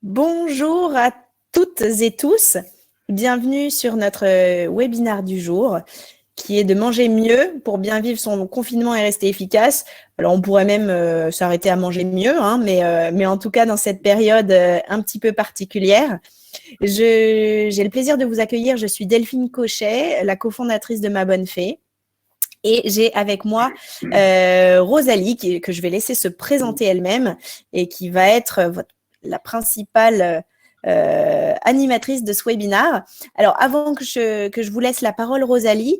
Bonjour à toutes et tous. Bienvenue sur notre webinaire du jour qui est de manger mieux pour bien vivre son confinement et rester efficace. Alors, on pourrait même s'arrêter à manger mieux, hein, mais en tout cas, dans cette période un petit peu particulière, j'ai le plaisir de vous accueillir. Je suis Delphine Cochet, la cofondatrice de Ma Bonne Fée. Et j'ai avec moi Rosalie, que je vais laisser se présenter elle-même et qui va être la principale animatrice de ce webinaire. Alors, avant que je vous laisse la parole, Rosalie,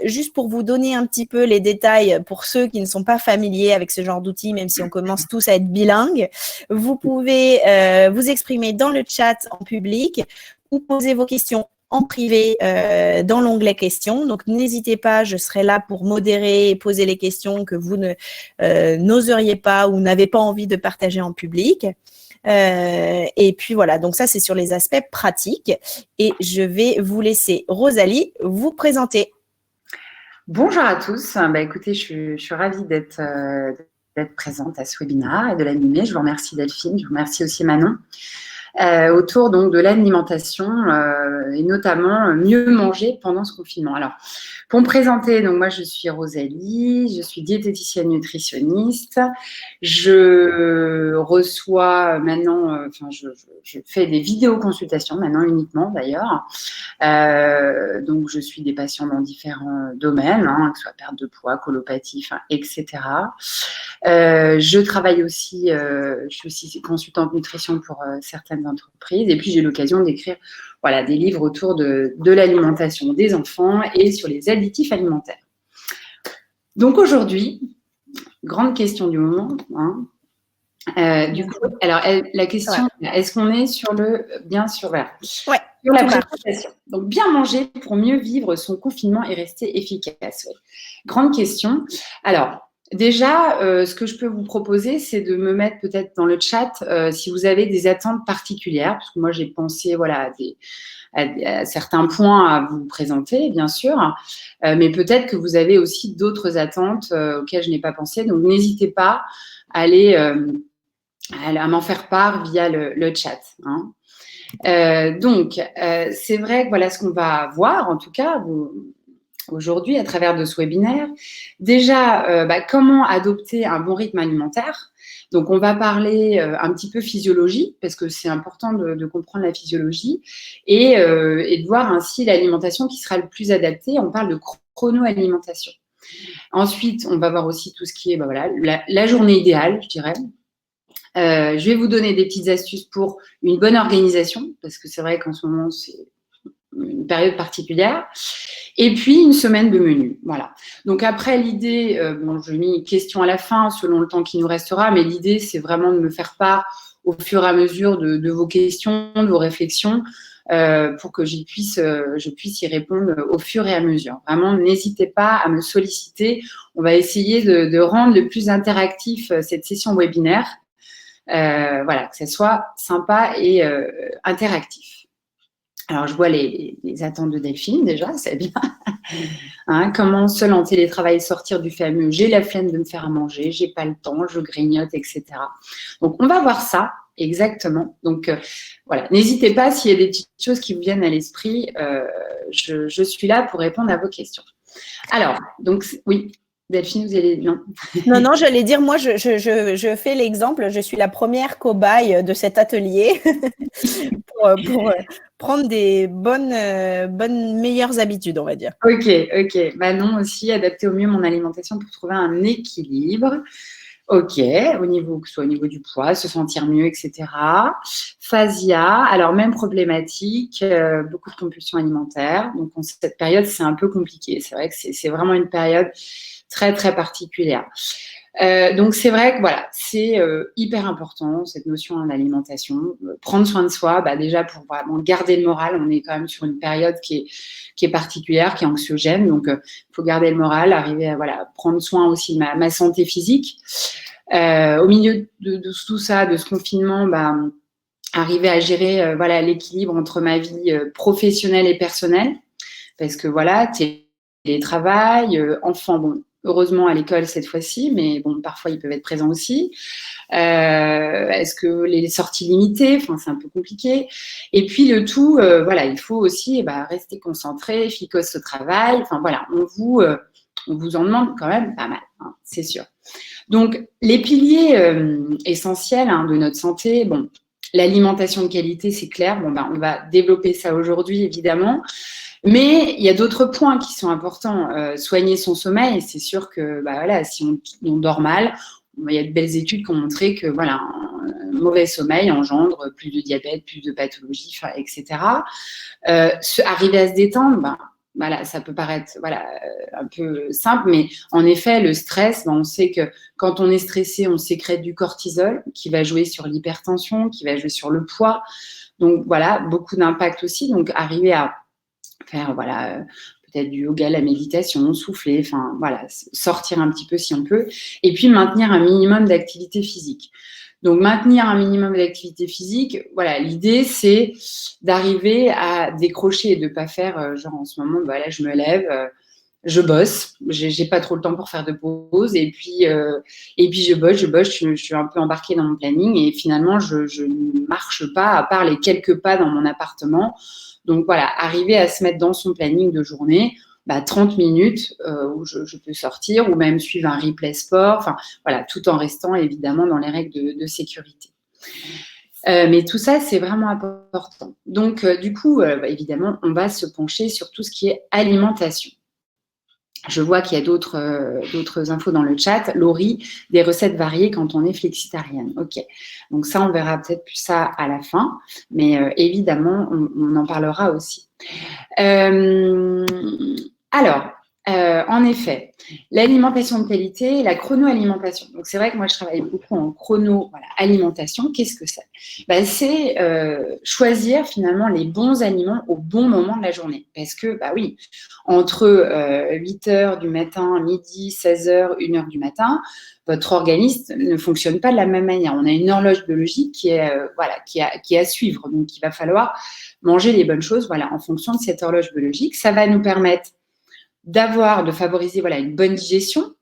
juste pour vous donner un petit peu les détails pour ceux qui ne sont pas familiers avec ce genre d'outils, même si on commence tous à être bilingues, vous pouvez vous exprimer dans le chat en public ou poser vos questions en privé dans l'onglet questions. Donc, n'hésitez pas, je serai là pour modérer et poser les questions que vous n'oseriez pas ou n'avez pas envie de partager en public. Et puis voilà, donc ça, c'est sur les aspects pratiques. Et je vais vous laisser, Rosalie, vous présenter. Bonjour à tous. Écoutez, je suis ravie d'être présente à ce webinaire et de l'animer. Je vous remercie Delphine, je vous remercie aussi Manon. Autour donc de l'alimentation et notamment mieux manger pendant ce confinement. Alors, pour me présenter, donc moi je suis Rosalie, je suis diététicienne nutritionniste. Je reçois maintenant, je fais des vidéoconsultations maintenant uniquement d'ailleurs. Donc je suis des patients dans différents domaines, hein, que ce soit perte de poids, colopathie, etc. Je travaille aussi, je suis aussi consultante nutrition pour certaines entreprises et puis j'ai l'occasion d'écrire des livres autour de l'alimentation des enfants et sur les additifs alimentaires. Donc aujourd'hui, grande question du moment. Du coup, alors la question, est-ce qu'on est sur voilà. Ouais. Sur la présentation. Donc, bien manger pour mieux vivre son confinement et rester efficace. Ouais. Grande question. Alors, déjà, ce que je peux vous proposer, c'est de me mettre peut-être dans le chat si vous avez des attentes particulières, parce que moi, j'ai pensé à certains points à vous présenter, bien sûr, mais peut-être que vous avez aussi d'autres attentes auxquelles je n'ai pas pensé. Donc, n'hésitez pas à m'en faire part via le chat. Hein. Donc, c'est vrai que voilà ce qu'on va voir, en tout cas, aujourd'hui, à travers de ce webinaire. Déjà, comment adopter un bon rythme alimentaire. Donc, on va parler un petit peu physiologie, parce que c'est important de comprendre la physiologie, et de voir ainsi l'alimentation qui sera le plus adaptée. On parle de chrono-alimentation. Ensuite, on va voir aussi tout ce qui est la journée idéale, je dirais. Je vais vous donner des petites astuces pour une bonne organisation, parce que c'est vrai qu'en ce moment, c'est une période particulière. Et puis, une semaine de menu. Voilà. Donc, après, l'idée, je mis une question à la fin, selon le temps qui nous restera, mais l'idée, c'est vraiment de me faire part au fur et à mesure de vos questions, de vos réflexions, pour que je puisse y répondre au fur et à mesure. Vraiment, n'hésitez pas à me solliciter. On va essayer de rendre le plus interactif cette session webinaire. Que ça soit sympa et interactif. Alors, je vois les attentes de Delphine, déjà, c'est bien. Hein, comment seul en télétravail sortir du fameux « j'ai la flemme de me faire à manger, j'ai pas le temps, je grignote, etc. » Donc, on va voir ça, exactement. Donc, n'hésitez pas s'il y a des petites choses qui vous viennent à l'esprit. Je suis là pour répondre à vos questions. Alors, donc, oui. Delphine, vous allez… Non, j'allais dire, moi, je fais l'exemple, je suis la première cobaye de cet atelier pour prendre des bonnes, meilleures habitudes, on va dire. Ok. Manon aussi, adapter au mieux mon alimentation pour trouver un équilibre. Ok, que ce soit au niveau du poids, se sentir mieux, etc. Phasia, alors même problématique, beaucoup de compulsions alimentaires. Donc, en cette période, c'est un peu compliqué. C'est vrai que c'est vraiment une période très, très particulière. Donc, c'est vrai que c'est hyper important, cette notion d'alimentation. Prendre soin de soi, déjà pour vraiment garder le moral. On est quand même sur une période qui est particulière, qui est anxiogène. Donc, il faut garder le moral, arriver à prendre soin aussi de ma santé physique. Au milieu de tout ça, de ce confinement, arriver à gérer l'équilibre entre ma vie professionnelle et personnelle. Parce que télétravail, enfant, heureusement à l'école cette fois-ci, mais bon, parfois ils peuvent être présents aussi. Est-ce que les sorties limitées, enfin c'est un peu compliqué. Et puis le tout, voilà, il faut aussi rester concentré, efficace au travail. Enfin voilà, on vous en demande quand même pas mal, hein, c'est sûr. Donc les piliers essentiels de notre santé, bon, l'alimentation de qualité, c'est clair. Bon on va développer ça aujourd'hui évidemment. Mais il y a d'autres points qui sont importants. Soigner son sommeil, c'est sûr que voilà, si on dort mal, il y a de belles études qui ont montré que voilà, un mauvais sommeil engendre plus de diabète, plus de pathologies, etc. Arriver à se détendre, voilà, ça peut paraître un peu simple, mais en effet, le stress, on sait que quand on est stressé, on sécrète du cortisol qui va jouer sur l'hypertension, qui va jouer sur le poids. Donc voilà, beaucoup d'impact aussi. Donc arriver à faire peut-être du yoga, la méditation, souffler, enfin voilà, sortir un petit peu si on peut, et puis maintenir un minimum d'activité physique. Donc maintenir un minimum d'activité physique, voilà, l'idée c'est d'arriver à décrocher et de pas faire genre en ce moment, là je me lève, je bosse, j'ai pas trop le temps pour faire de pause, et puis je bosse, je suis un peu embarquée dans mon planning, et finalement je ne marche pas à part les quelques pas dans mon appartement. Donc voilà, arriver à se mettre dans son planning de journée, 30 minutes où je peux sortir, ou même suivre un replay sport, enfin voilà, tout en restant évidemment dans les règles de sécurité. Mais tout ça, c'est vraiment important. Donc du coup, évidemment, on va se pencher sur tout ce qui est alimentation. Je vois qu'il y a d'autres infos dans le chat. Laurie, des recettes variées quand on est flexitarienne. Ok. Donc ça, on verra peut-être plus ça à la fin. Mais évidemment, on en parlera aussi. Alors, en effet, l'alimentation de qualité, la chrono-alimentation. Donc, c'est vrai que moi, je travaille beaucoup en chrono-alimentation. Qu'est-ce que c'est ? C'est choisir finalement les bons aliments au bon moment de la journée. Parce que, oui, entre 8h du matin, midi, 16h, 1h du matin, votre organisme ne fonctionne pas de la même manière. On a une horloge biologique qui est à suivre. Donc, il va falloir manger les bonnes choses en fonction de cette horloge biologique. Ça va nous permettre de favoriser une bonne digestion,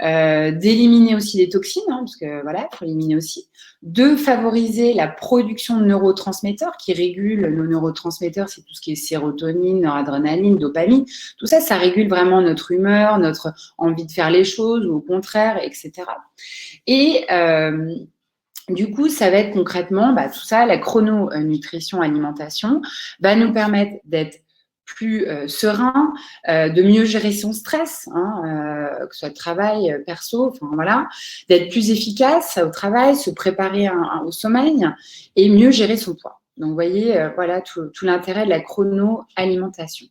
d'éliminer aussi les toxines, parce que il faut éliminer aussi, de favoriser la production de neurotransmetteurs qui régulent nos neurotransmetteurs, c'est tout ce qui est sérotonine, noradrénaline, dopamine, tout ça, ça régule vraiment notre humeur, notre envie de faire les choses, ou au contraire, etc. Et du coup, ça va être concrètement, tout ça, la chrononutrition alimentation va nous permettre d'être plus serein, de mieux gérer son stress, que ce soit travail, perso, d'être plus efficace au travail, se préparer au sommeil et mieux gérer son poids. Donc, vous voyez, tout l'intérêt de la chrono-alimentation.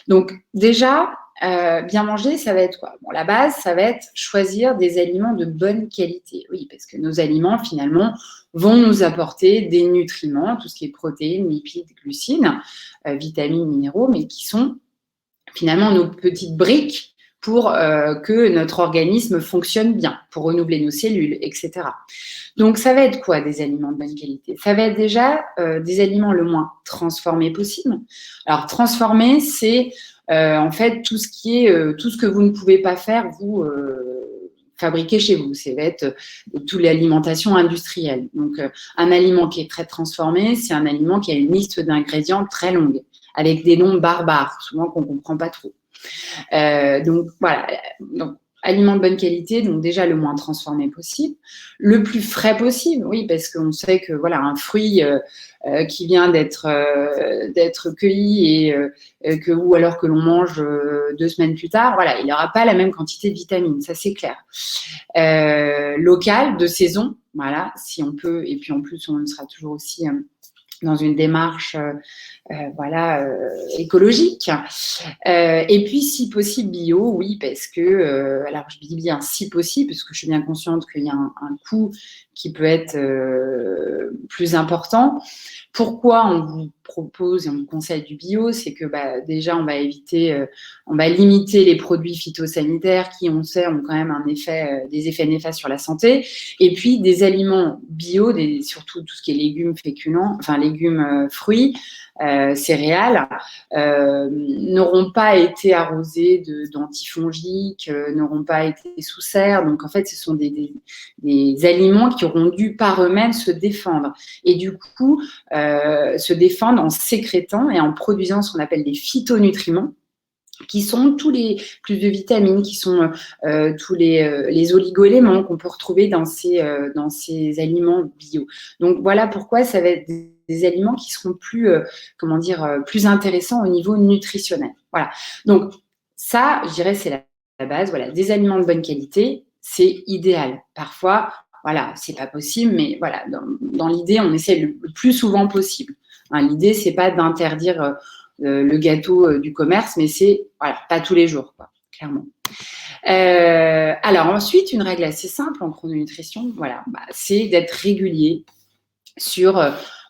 Donc, déjà, bien manger, ça va être quoi ? La base, ça va être choisir des aliments de bonne qualité. Oui, parce que nos aliments, finalement, vont nous apporter des nutriments, tout ce qui est protéines, lipides, glucides, vitamines, minéraux, mais qui sont finalement nos petites briques pour que notre organisme fonctionne bien, pour renouveler nos cellules, etc. Donc, ça va être quoi des aliments de bonne qualité ? Ça va être déjà des aliments le moins transformés possible. Alors, transformer, c'est en fait tout ce que vous ne pouvez pas faire, vous fabriquer chez vous. Ça va être toute l'alimentation industrielle. Donc, un aliment qui est très transformé, c'est un aliment qui a une liste d'ingrédients très longue, avec des noms barbares, souvent qu'on ne comprend pas trop. Donc, voilà. Donc, aliment de bonne qualité, donc déjà le moins transformé possible, le plus frais possible, oui, parce qu'on sait que un fruit qui vient d'être cueilli ou alors que l'on mange 2 semaines plus tard, il n'aura pas la même quantité de vitamines, ça c'est clair. Local, de saison, si on peut, et puis en plus on sera toujours aussi dans une démarche écologique. Et puis, si possible, bio, oui, parce que, alors je dis bien si possible, parce que je suis bien consciente qu'il y a un coût qui peut être plus important. Pourquoi on vous propose et on vous conseille du bio ? C'est que déjà, on va limiter les produits phytosanitaires qui, on sait, ont quand même des effets néfastes sur la santé. Et puis, des aliments bio, surtout tout ce qui est légumes, féculents, légumes, fruits, céréales, n'auront pas été arrosés d'antifongiques, n'auront pas été sous serre. Donc, en fait, ce sont des aliments qui auront dû par eux-mêmes se défendre. Et du coup, se défendre en sécrétant et en produisant ce qu'on appelle des phytonutriments, qui sont tous les plus de vitamines, qui sont tous les oligo-éléments qu'on peut retrouver dans ces aliments bio. Donc voilà pourquoi ça va être des aliments qui seront plus plus intéressants au niveau nutritionnel. Voilà. Donc ça, je dirais, c'est la base. Voilà, des aliments de bonne qualité, c'est idéal. Parfois, voilà, c'est pas possible, mais voilà, dans l'idée, on essaie le plus souvent possible. Hein, l'idée, c'est pas d'interdire le gâteau du commerce, mais c'est pas tous les jours, quoi, clairement. Alors ensuite, une règle assez simple en chrononutrition, c'est d'être régulier sur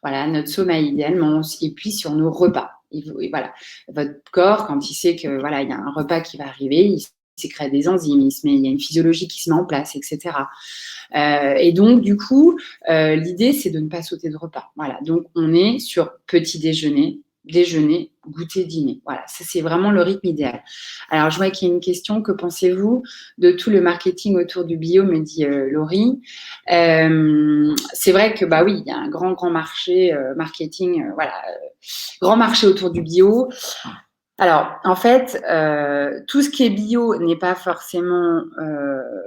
notre sommeil idéalement, et puis sur nos repas. Et voilà, votre corps, quand il sait que il y a un repas qui va arriver, il sécrète des enzymes, il y a une physiologie qui se met en place, etc. Et donc, du coup, l'idée, c'est de ne pas sauter de repas. Voilà, donc on est sur petit déjeuner, goûter, dîner. Voilà, ça c'est vraiment le rythme idéal. Alors, je vois qu'il y a une question. Que pensez-vous de tout le marketing autour du bio, me dit Laurie. C'est vrai que, oui, il y a un grand marché marketing, grand marché autour du bio. Alors, en fait, tout ce qui est bio n'est pas forcément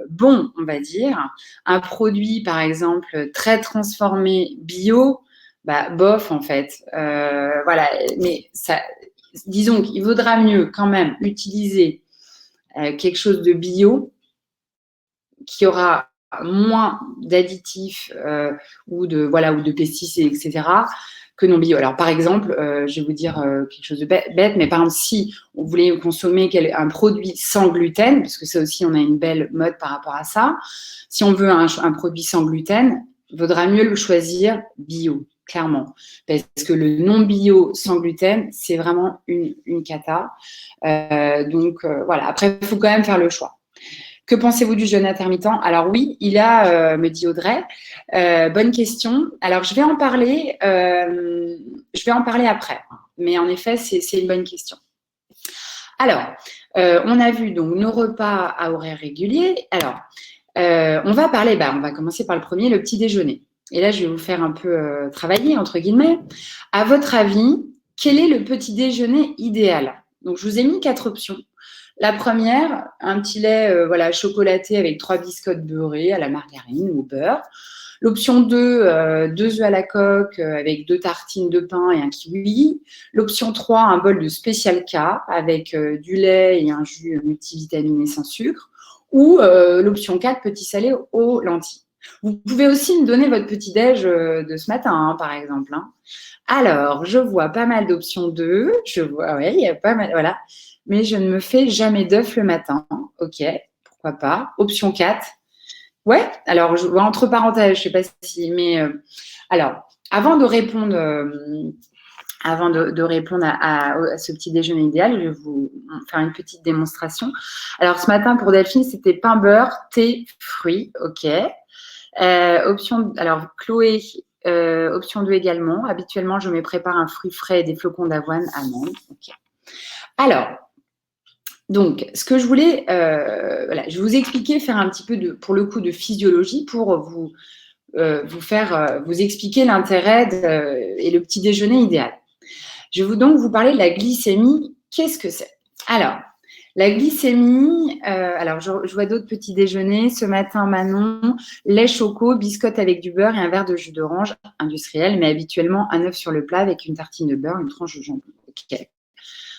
bon, on va dire. Un produit, par exemple, très transformé bio, bof, en fait. Mais ça, disons qu'il vaudra mieux quand même utiliser quelque chose de bio qui aura moins d'additifs ou de pesticides, etc., que non bio. Alors, par exemple, je vais vous dire quelque chose de bête, mais par exemple, si on voulait consommer un produit sans gluten, parce que ça aussi, on a une belle mode par rapport à ça, si on veut un produit sans gluten, il vaudra mieux le choisir bio, clairement. Parce que le non bio sans gluten, c'est vraiment une cata. Après, il faut quand même faire le choix. Que pensez-vous du jeûne intermittent? Alors oui, il a, me dit Audrey, bonne question. Alors je vais en parler après, mais en effet, c'est une bonne question. Alors, on a vu donc nos repas à horaires réguliers. Alors, on va commencer par le premier, le petit déjeuner. Et là, je vais vous faire un peu travailler, entre guillemets. À votre avis, quel est le petit déjeuner idéal? Donc, je vous ai mis 4 options. La première, un petit lait chocolaté avec 3 biscottes beurrés à la margarine ou au beurre. L'option 2, 2 œufs à la coque avec 2 tartines de pain et un kiwi. L'option 3, un bol de Special K avec du lait et un jus multivitaminé sans sucre. Ou l'option 4, petit salé aux lentilles. Vous pouvez aussi me donner votre petit-déj de ce matin, par exemple. Alors, je vois pas mal d'options 2. Il y a pas mal, voilà. Mais je ne me fais jamais d'œufs le matin. Ok, pourquoi pas. Option 4. Ouais, alors, je vois entre parenthèses, je ne sais pas si… Mais alors, avant de répondre à ce petit déjeuner idéal, je vais vous faire une petite démonstration. Alors, ce matin, pour Delphine, c'était pain, beurre, thé, fruits. Ok. Alors, Chloé, option 2 également. Habituellement, je me prépare un fruit frais et des flocons d'avoine, amandes. Ok. Alors, donc, ce que je voulais, je vais vous expliquer, faire un petit peu pour le coup de physiologie pour vous expliquer l'intérêt et le petit déjeuner idéal. Je vais donc vous parler de la glycémie. Qu'est-ce que c'est? Alors, la glycémie, je vois d'autres petits déjeuners. Ce matin, Manon, lait choco, biscotte avec du beurre et un verre de jus d'orange industriel, mais habituellement un œuf sur le plat avec une tartine de beurre, une tranche de jambon. Okay.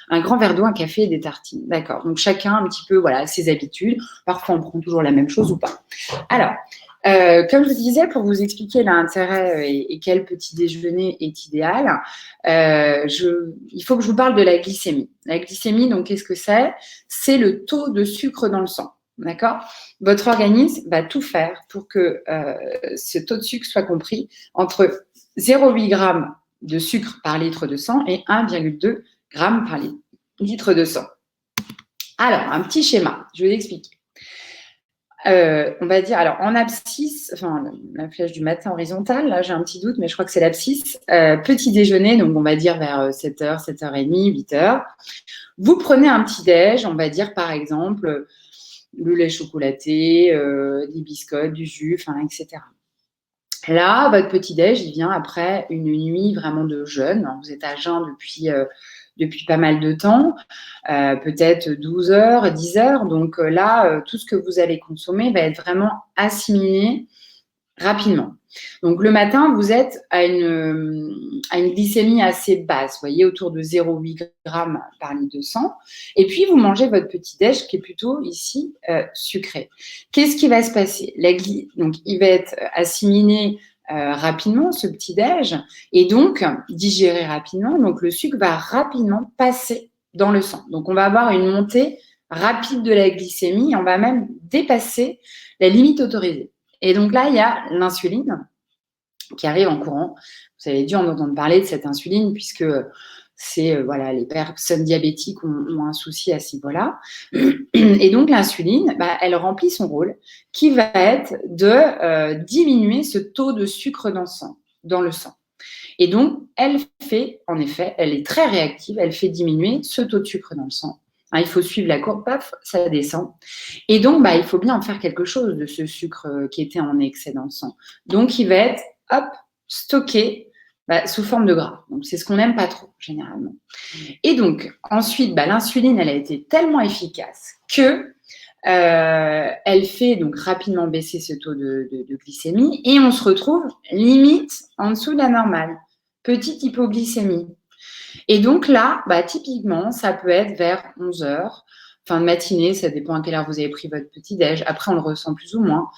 Un grand verre d'eau, un café et des tartines. D'accord. Donc, chacun un petit peu, ses habitudes. Parfois, on prend toujours la même chose ou pas. Alors, comme je vous disais, pour vous expliquer l'intérêt et quel petit déjeuner est idéal, il faut que je vous parle de la glycémie. La glycémie, donc, qu'est-ce que c'est? C'est le taux de sucre dans le sang. D'accord? Votre organisme va tout faire pour que ce taux de sucre soit compris entre 0,8 g de sucre par litre de sang et 1,2 g par litre de sang. Alors, un petit schéma, je vais vous expliquer. On va dire, alors en abscisse, enfin la flèche du matin horizontale, là j'ai un petit doute, mais je crois que c'est l'abscisse. Petit déjeuner, donc on va dire vers 7h, 7h30, 8h. Vous prenez un petit déj, on va dire par exemple le lait chocolaté, des biscottes, du jus, enfin, etc. Là, votre petit déj, il vient après une nuit vraiment de jeûne. Vous êtes à jeun depuis pas mal de temps, peut-être 12 heures, 10 heures. Donc là, tout ce que vous allez consommer va être vraiment assimilé rapidement. Donc le matin, vous êtes à une glycémie assez basse, vous voyez, autour de 0,8 g par litre de sang. Et puis, vous mangez votre petit-déj qui est plutôt ici sucré. Qu'est-ce qui va se passer? Donc, il va être assimilé rapidement, ce petit-déj, et donc digéré rapidement. Donc, le sucre va rapidement passer dans le sang. Donc, on va avoir une montée rapide de la glycémie. On va même dépasser la limite autorisée. Et donc là, il y a l'insuline qui arrive en courant. Vous avez dû en entendre parler de cette insuline puisque c'est voilà, les personnes diabétiques ont un souci à ce niveau-là. Et donc l'insuline, elle remplit son rôle qui va être de diminuer ce taux de sucre dans le sang. Et donc, elle fait, en effet, elle est très réactive, elle fait diminuer ce taux de sucre dans le sang. Il faut suivre la courbe, paf, ça descend. Et donc, il faut bien en faire quelque chose de ce sucre qui était en excès dans le sang. Donc, il va être, hop, stocké sous forme de gras. Donc, c'est ce qu'on n'aime pas trop, généralement. Et donc, ensuite, l'insuline, elle a été tellement efficace que elle fait donc rapidement baisser ce taux de glycémie et on se retrouve limite en dessous de la normale. Petite hypoglycémie. Et donc là, typiquement, ça peut être vers 11h, fin de matinée, ça dépend à quelle heure vous avez pris votre petit-déj. Après, on le ressent plus ou moins.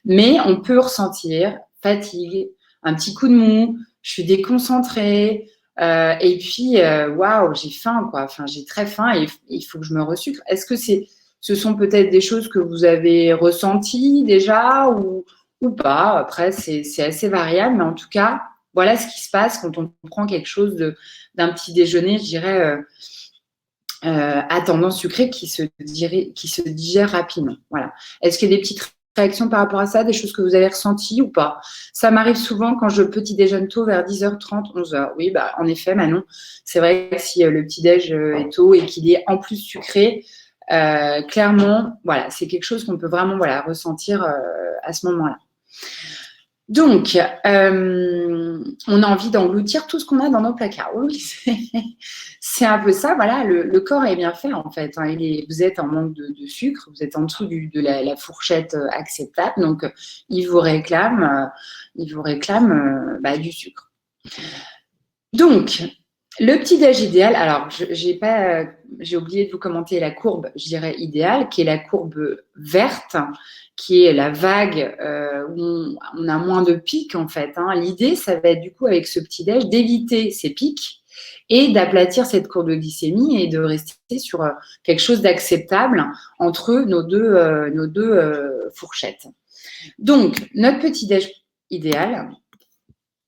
Mais on peut ressentir fatigue, un petit coup de mou, je suis déconcentrée, et puis, waouh, j'ai faim, quoi. Enfin, j'ai très faim et il faut que je me resucre. Est-ce que ce sont peut-être des choses que vous avez ressenties déjà ou pas? Après, c'est assez variable, mais en tout cas, voilà ce qui se passe quand on prend quelque chose d'un petit déjeuner, je dirais, à tendance sucrée qui se digère rapidement. Voilà. Est-ce qu'il y a des petites réactions par rapport à ça, des choses que vous avez ressenties ou pas? Ça m'arrive souvent quand je petit déjeune tôt vers 10h30, 11h. Oui, en effet, Manon, c'est vrai que si le petit déj est tôt et qu'il est en plus sucré, clairement, voilà, c'est quelque chose qu'on peut vraiment ressentir à ce moment-là. Donc, on a envie d'engloutir tout ce qu'on a dans nos placards. Oui, c'est un peu ça. Voilà, le corps est bien fait en fait. Vous êtes en manque de sucre, vous êtes en dessous de la fourchette acceptable, donc il vous réclame du sucre. Donc, le petit-déj idéal, alors j'ai oublié de vous commenter la courbe, je dirais idéale, qui est la courbe verte, qui est la vague où on a moins de pics en fait. L'idée, ça va être du coup avec ce petit-déj d'éviter ces pics et d'aplatir cette courbe de glycémie et de rester sur quelque chose d'acceptable entre nos deux fourchettes. Donc, notre petit-déj idéal,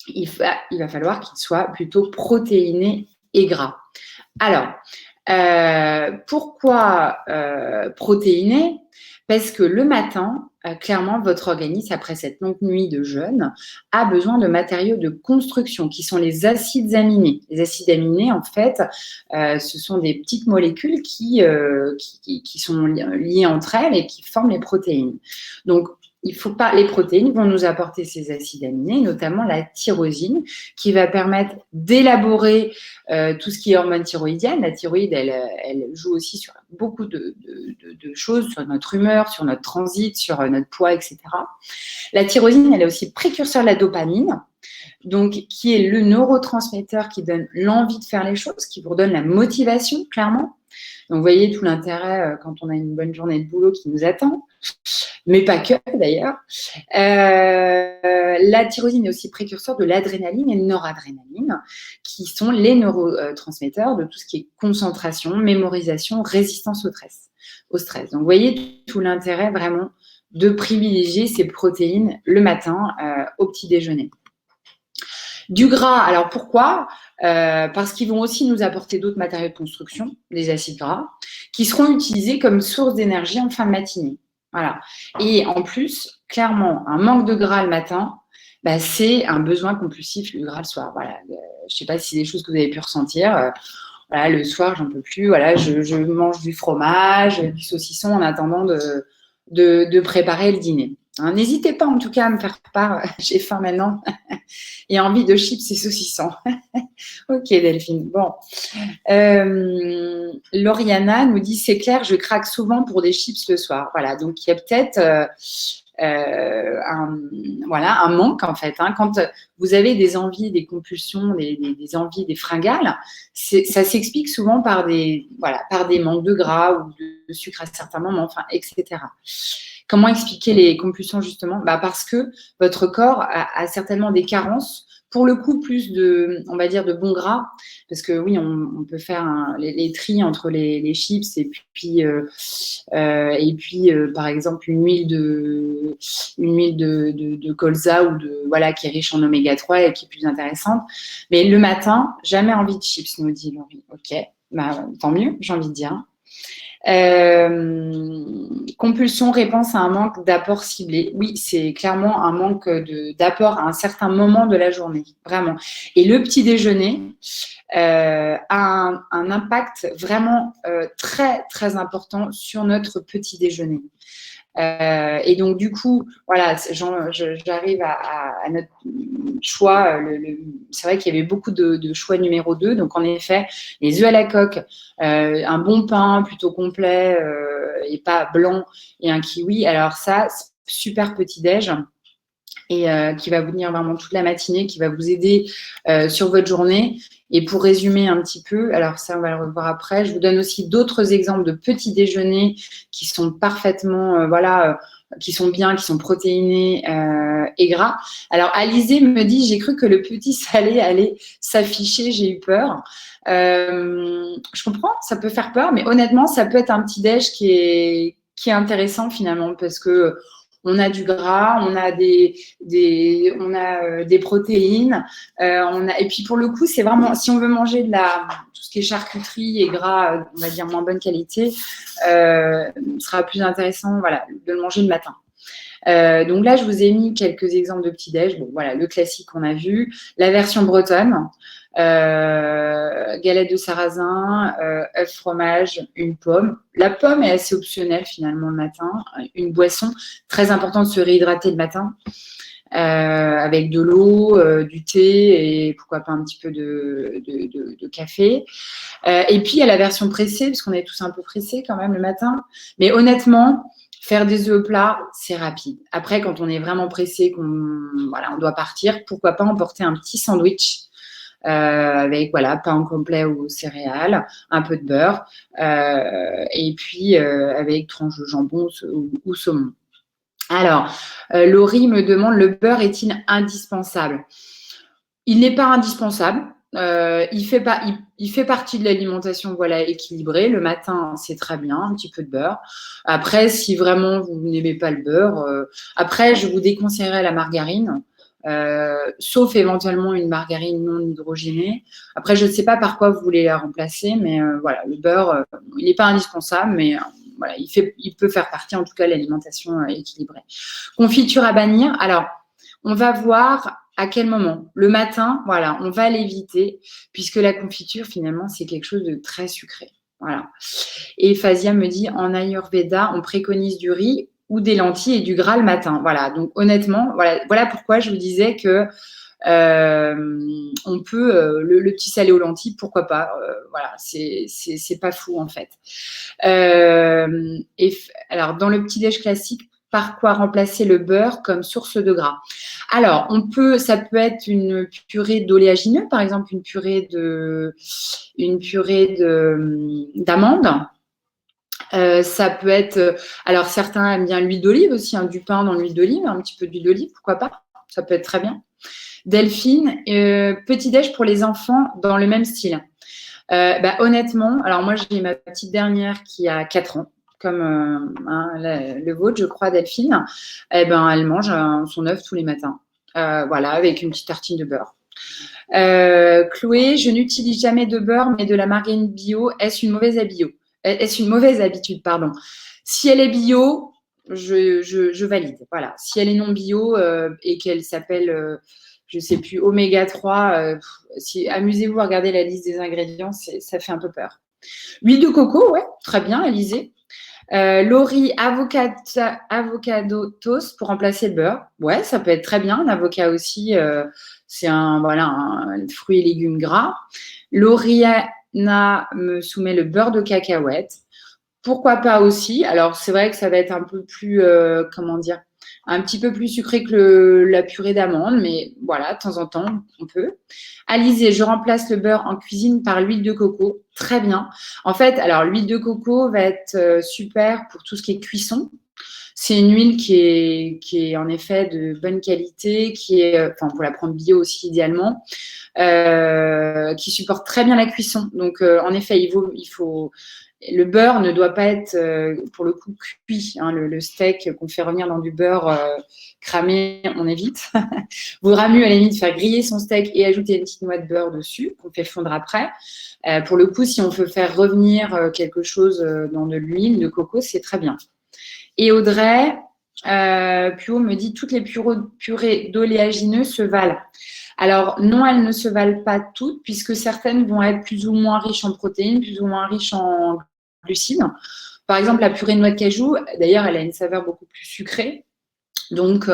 il va falloir qu'il soit plutôt protéiné et gras. Alors, pourquoi protéiné? Parce que le matin, clairement, votre organisme, après cette longue nuit de jeûne, a besoin de matériaux de construction qui sont les acides aminés. Les acides aminés, en fait, ce sont des petites molécules qui sont liées entre elles et qui forment les protéines. Donc, les protéines vont nous apporter ces acides aminés, notamment la tyrosine, qui va permettre d'élaborer tout ce qui est hormone thyroïdienne. La thyroïde, elle joue aussi sur beaucoup de choses, sur notre humeur, sur notre transit, sur notre poids, etc. La tyrosine, elle est aussi précurseur de la dopamine, donc qui est le neurotransmetteur qui donne l'envie de faire les choses, qui vous redonne la motivation, clairement. Donc, vous voyez tout l'intérêt quand on a une bonne journée de boulot qui nous attend, mais pas que d'ailleurs. La tyrosine est aussi précurseur de l'adrénaline et de noradrénaline, qui sont les neurotransmetteurs de tout ce qui est concentration, mémorisation, résistance au stress. Donc, vous voyez tout l'intérêt vraiment de privilégier ces protéines le matin au petit déjeuner. Du gras, alors pourquoi? Parce qu'ils vont aussi nous apporter d'autres matériaux de construction, des acides gras, qui seront utilisés comme source d'énergie en fin de matinée. Voilà. Et en plus, clairement, un manque de gras le matin, bah, c'est un besoin compulsif le gras le soir. Voilà. Je ne sais pas si c'est des choses que vous avez pu ressentir. Voilà, le soir, j'en peux plus. Voilà, je mange du fromage, du saucisson en attendant de préparer le dîner. Hein, n'hésitez pas en tout cas à me faire part. J'ai faim maintenant et envie de chips et saucissons. Ok, Delphine. Bon. Lauriana nous dit c'est clair, je craque souvent pour des chips le soir. Voilà, donc il y a peut-être un manque en fait. Hein. Quand vous avez des envies, des compulsions, des envies, des fringales, ça s'explique souvent par par des manques de gras ou de sucre à certains moments, enfin, etc. Comment expliquer les compulsions justement? Parce que votre corps a certainement des carences. Pour le coup, plus on va dire, de bons gras, parce que oui, on peut faire les tris entre les chips et puis par exemple, une huile de colza ou voilà, qui est riche en oméga 3 et qui est plus intéressante. Mais le matin, jamais envie de chips, nous dit Laurie. Ok, tant mieux, j'ai envie de dire. Compulsion, réponse à un manque d'apport ciblé. Oui, c'est clairement un manque d'apport à un certain moment de la journée, vraiment. Et le petit déjeuner a un impact vraiment très, très important sur notre petit déjeuner. Et donc, du coup, voilà, j'arrive à notre choix. C'est vrai qu'il y avait beaucoup de choix numéro 2. Donc, en effet, les œufs à la coque, un bon pain plutôt complet et pas blanc et un kiwi. Alors ça, super petit-déj et qui va vous tenir vraiment toute la matinée, qui va vous aider sur votre journée. Et pour résumer un petit peu, alors ça, on va le revoir après, je vous donne aussi d'autres exemples de petits déjeuners qui sont parfaitement, qui sont bien, qui sont protéinés et gras. Alors, Alizé me dit, j'ai cru que le petit salé allait s'afficher, j'ai eu peur. Je comprends, ça peut faire peur, mais honnêtement, ça peut être un petit déj qui est intéressant finalement, parce que on a du gras, on a des protéines, et puis pour le coup, c'est vraiment, si on veut manger tout ce qui est charcuterie et gras, on va dire moins bonne qualité, ce sera plus intéressant, voilà, de le manger le matin. Donc là, je vous ai mis quelques exemples de petits-déj. Bon, voilà, le classique qu'on a vu, la version bretonne, galette de sarrasin, œuf, fromage, une pomme. La pomme est assez optionnelle finalement le matin. Une boisson, très important de se réhydrater le matin. Avec de l'eau, du thé et pourquoi pas un petit peu de café. Et puis, il y a la version pressée, parce qu'on est tous un peu pressés quand même le matin. Mais honnêtement, faire des œufs plats, c'est rapide. Après, quand on est vraiment pressé, on doit partir, pourquoi pas emporter un petit sandwich avec pain complet ou céréales, un peu de beurre, et puis avec tranche de jambon ou saumon. Alors, Laurie me demande, le beurre est-il indispensable? Il n'est pas indispensable. Il fait partie de l'alimentation équilibrée. Le matin, c'est très bien, un petit peu de beurre. Après, si vraiment vous n'aimez pas le beurre, après, je vous déconseillerais la margarine, sauf éventuellement une margarine non hydrogénée. Après, je ne sais pas par quoi vous voulez la remplacer, mais le beurre, il n'est pas indispensable, mais il peut faire partie en tout cas de l'alimentation équilibrée. Confiture à bannir. Alors, on va voir à quel moment. Le matin, on va l'éviter puisque la confiture, finalement, c'est quelque chose de très sucré. Voilà. Et Fazia me dit, en Ayurveda, on préconise du riz ou des lentilles et du gras le matin. Voilà. Donc, honnêtement, voilà pourquoi je vous disais que on peut le petit salé aux lentilles, pourquoi pas. C'est pas fou en fait. Alors, dans le petit déj classique, par quoi remplacer le beurre comme source de gras? Alors, ça peut être une purée d'oléagineux, par exemple une purée d'amandes. Ça peut être, alors certains aiment bien l'huile d'olive aussi, du pain dans l'huile d'olive, un petit peu d'huile d'olive, pourquoi pas? Ça peut être très bien. Delphine, petit déj pour les enfants dans le même style. Honnêtement, alors moi j'ai ma petite dernière qui a 4 ans, comme le vôtre, je crois, Delphine. Elle mange son œuf tous les matins, avec une petite tartine de beurre. Chloé, je n'utilise jamais de beurre, mais de la margarine bio. Est-ce une mauvaise habitude, pardon? Si elle est bio, je valide. Voilà. Si elle est non bio et qu'elle s'appelle, je ne sais plus, oméga 3, amusez-vous à regarder la liste des ingrédients, ça fait un peu peur. Huile de coco, ouais, très bien, Alizé. Laurie, avocado toast pour remplacer le beurre. Ouais, ça peut être très bien. L'avocat aussi, c'est un fruit et légumes gras. Lauriana me soumet le beurre de cacahuète. Pourquoi pas aussi? Alors, c'est vrai que ça va être un peu plus, un petit peu plus sucré que la purée d'amande, mais voilà, de temps en temps, on peut. Alizé, je remplace le beurre en cuisine par l'huile de coco. Très bien. En fait, alors, l'huile de coco va être super pour tout ce qui est cuisson. C'est une huile qui est en effet de bonne qualité, pour la prendre bio aussi idéalement, qui supporte très bien la cuisson. Donc, en effet, le beurre ne doit pas être, pour le coup, cuit. Hein, le steak qu'on fait revenir dans du beurre cramé, on évite. Vaudra mieux, à la limite, faire griller son steak et ajouter une petite noix de beurre dessus, qu'on fait fondre après. Pour le coup, si on peut faire revenir quelque chose dans de l'huile de coco, c'est très bien. Et Audrey, Puo me dit toutes les purées d'oléagineux se valent. Alors, non, elles ne se valent pas toutes, puisque certaines vont être plus ou moins riches en protéines, plus ou moins riches en glucides. Par exemple, la purée de noix de cajou, d'ailleurs, elle a une saveur beaucoup plus sucrée. Donc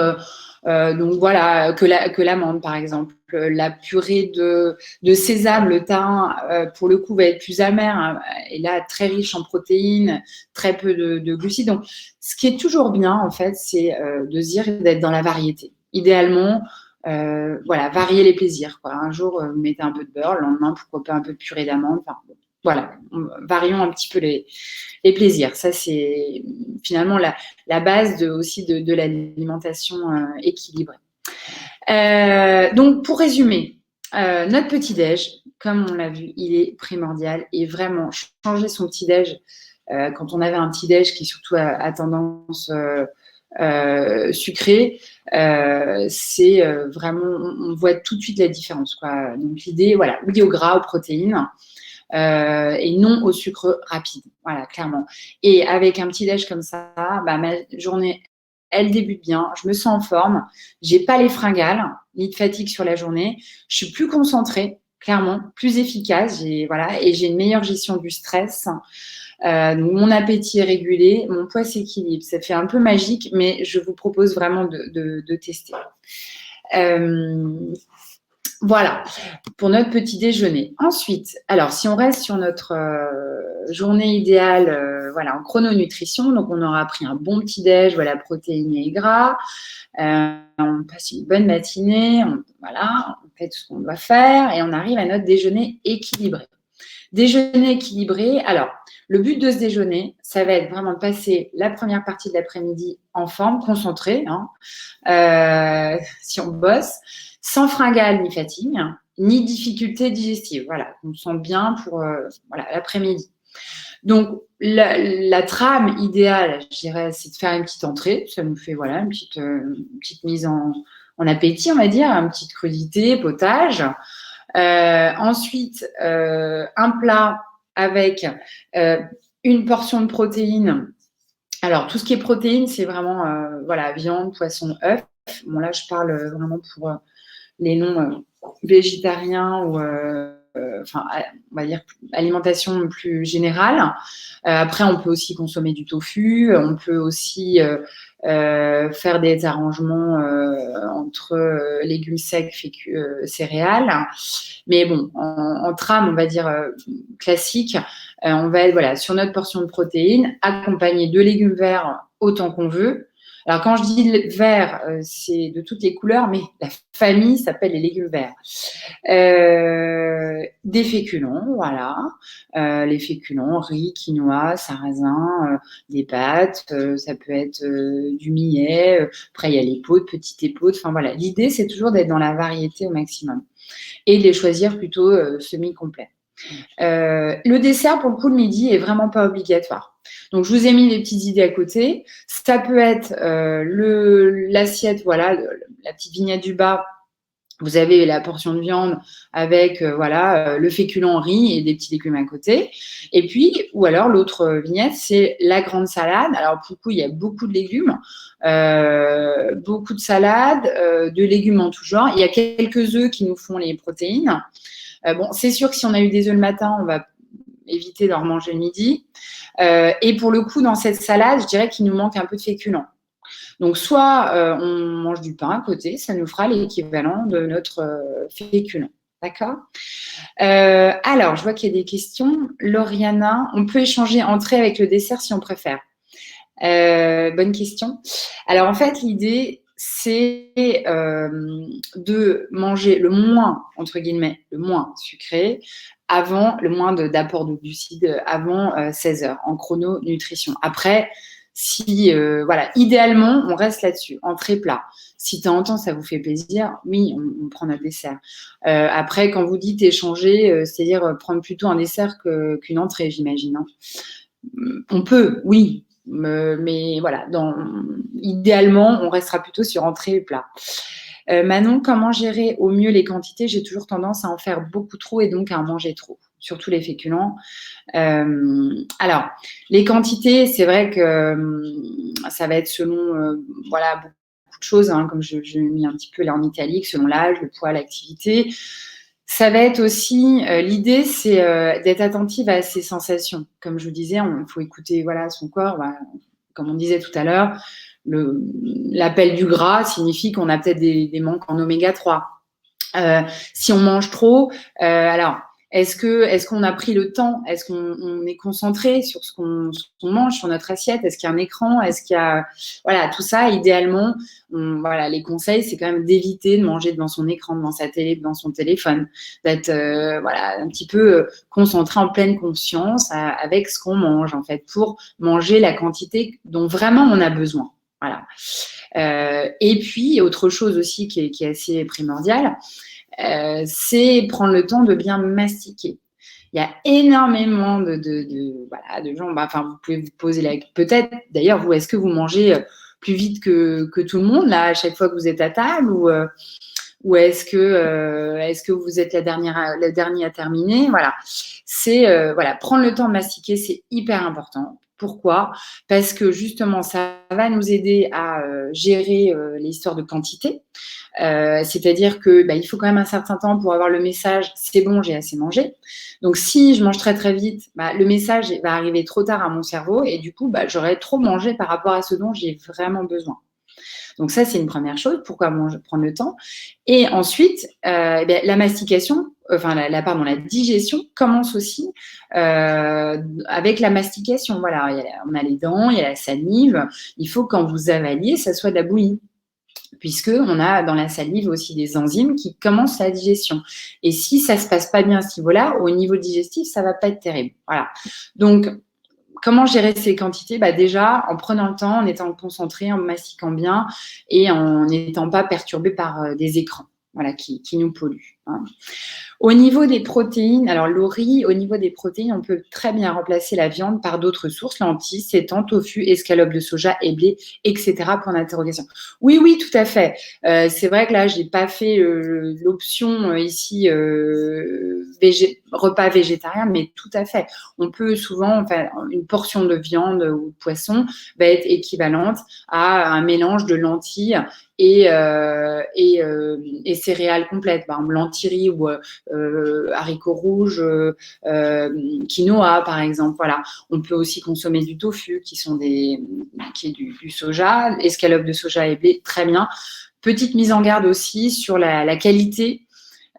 voilà, que l'amande, par exemple. La purée de sésame, le thym, pour le coup, va être plus amère, hein, et là, très riche en protéines, très peu de glucides. Donc, ce qui est toujours bien, en fait, c'est de se dire d'être dans la variété. Idéalement, varier les plaisirs, quoi. Un jour, vous mettez un peu de beurre, le lendemain, pourquoi pas un peu de purée d'amande. Enfin, voilà, varions un petit peu les plaisirs. Ça, c'est finalement la base aussi de l'alimentation équilibrée. Donc, pour résumer, notre petit-déj, comme on l'a vu, il est primordial et vraiment changer son petit-déj quand on avait un petit-déj qui surtout a tendance sucrée, c'est vraiment, on voit tout de suite la différence, quoi. Donc, l'idée, voilà, oui au gras, aux protéines. Et non au sucre rapide, voilà, clairement. Et avec un petit déj comme ça, ma journée, elle débute bien, je me sens en forme, j'ai pas les fringales, ni de fatigue sur la journée, je suis plus concentrée, clairement, plus efficace, et j'ai une meilleure gestion du stress. Donc mon appétit est régulé, mon poids s'équilibre. Ça fait un peu magique, mais je vous propose vraiment de tester. Voilà, pour notre petit déjeuner. Ensuite, alors si on reste sur notre journée idéale, en chrononutrition, donc on aura pris un bon petit déj, protéiné et gras. On passe une bonne matinée, on fait tout ce qu'on doit faire et on arrive à notre déjeuner équilibré. Déjeuner équilibré, alors le but de ce déjeuner, ça va être vraiment de passer la première partie de l'après-midi en forme, concentrée, si on bosse, sans fringales ni fatigue, ni difficulté digestive. Voilà, on se sent bien pour l'après-midi. Donc, la trame idéale, je dirais, c'est de faire une petite entrée. Ça nous fait une petite mise en appétit, on va dire, une petite crudité, potage. Ensuite, un plat avec une portion de protéines. Alors, tout ce qui est protéines, c'est vraiment viande, poisson, œuf. Bon, là, je parle vraiment pour les non végétariens ou on va dire alimentation plus générale. Après, on peut aussi consommer du tofu. On peut aussi faire des arrangements entre légumes secs, céréales. Mais bon, en trame, on va dire classique, on va être sur notre portion de protéines, accompagnée de légumes verts autant qu'on veut. Alors, quand je dis vert, c'est de toutes les couleurs, mais la famille s'appelle les légumes verts. Des féculents, les féculents, riz, quinoa, sarrasin, des pâtes, ça peut être du millet. Après, il y a l'épeaude, petite épeaude. Enfin, voilà. L'idée, c'est toujours d'être dans la variété au maximum et de les choisir plutôt semi-complets. Le dessert, pour le coup, le midi, est vraiment pas obligatoire. Donc, je vous ai mis des petites idées à côté. Ça peut être l'assiette, la petite vignette du bas, Vous avez la portion de viande avec le féculent riz et des petits légumes à côté. Et puis, ou alors l'autre vignette, c'est la grande salade. Alors pour le coup, il y a beaucoup de légumes, beaucoup de salades, de légumes en tout genre. Il y a quelques œufs qui nous font les protéines. Bon, c'est sûr que si on a eu des œufs le matin, on va éviter d'en manger le midi. Et pour le coup, dans cette salade, je dirais qu'il nous manque un peu de féculents. Donc, soit on mange du pain à côté, ça nous fera l'équivalent de notre féculent. D'accord ? Alors, je vois qu'il y a des questions. Lauriana, on peut échanger entrée avec le dessert si on préfère. Bonne question. Alors, en fait, l'idée, c'est de manger le moins, entre guillemets, le moins sucré, avant le moins d'apport de glucides avant 16 heures en chrononutrition. Après, si, idéalement, on reste là-dessus, entrée plat. Si de temps en temps, ça vous fait plaisir, oui, on prend notre dessert. Après, quand vous dites échanger, c'est-à-dire prendre plutôt un dessert qu'une entrée, j'imagine. Hein. On peut, oui, mais voilà, idéalement, on restera plutôt sur entrée et plat. Manon, comment gérer au mieux les quantités ? J'ai toujours tendance à en faire beaucoup trop et donc à en manger trop, surtout les féculents. Alors, les quantités, c'est vrai que ça va être selon beaucoup de choses, hein, comme je mis un petit peu là en italique, selon l'âge, le poids, l'activité. Ça va être aussi, l'idée, c'est d'être attentive à ses sensations. Comme je vous disais, il faut écouter son corps. Comme on disait tout à l'heure, l'appel du gras signifie qu'on a peut-être des manques en oméga 3. Si on mange trop, alors est-ce qu'on a pris le temps ? Est-ce qu'on est concentré sur ce qu'on mange sur notre assiette ? Est-ce qu'il y a un écran ? Est-ce qu'il y a tout ça, idéalement, les conseils, c'est quand même d'éviter de manger devant son écran, devant sa télé, devant son téléphone, d'être un petit peu concentré en pleine conscience avec ce qu'on mange en fait, pour manger la quantité dont vraiment on a besoin. Voilà. Et puis autre chose aussi qui est assez primordiale, c'est prendre le temps de bien mastiquer. Il y a énormément de gens. Vous pouvez vous poser peut-être. D'ailleurs, vous, est-ce que vous mangez plus vite que tout le monde là à chaque fois que vous êtes à table ou est-ce que vous êtes la dernière à terminer ? Voilà. C'est prendre le temps de mastiquer, c'est hyper important. Pourquoi ? Parce que justement, ça va nous aider à gérer les histoires de quantité. C'est-à-dire que il faut quand même un certain temps pour avoir le message « c'est bon, j'ai assez mangé ». Donc, si je mange très, très vite, le message va arriver trop tard à mon cerveau et du coup, j'aurai trop mangé par rapport à ce dont j'ai vraiment besoin. Donc, ça, c'est une première chose. Pourquoi prendre le temps ? Et ensuite, la mastication, la digestion commence aussi avec la mastication. Voilà, on a les dents, il y a la salive. Il faut, quand vous avaliez, ça soit de la bouillie, puisqu'on a dans la salive aussi des enzymes qui commencent la digestion. Et si ça ne se passe pas bien à ce niveau-là, au niveau digestif, ça ne va pas être terrible. Voilà. Donc, comment gérer ces quantités ? Déjà, en prenant le temps, en étant concentré, en mastiquant bien et en n'étant pas perturbé par des écrans qui nous polluent. Hein. Au niveau des protéines, alors Laurie, au niveau des protéines, on peut très bien remplacer la viande par d'autres sources, lentilles, sétan, tofu, escalope de soja et blé, etc. Point d'interrogation. Oui, tout à fait. C'est vrai que là, je n'ai pas fait l'option ici repas végétarien, mais tout à fait. On peut souvent, une portion de viande ou de poisson va être équivalente à un mélange de lentilles et céréales complètes, par exemple lentilles ou haricots rouges, quinoa par exemple. Voilà. On peut aussi consommer du tofu qui est du soja, escalope de soja et blé, très bien. Petite mise en garde aussi sur la qualité.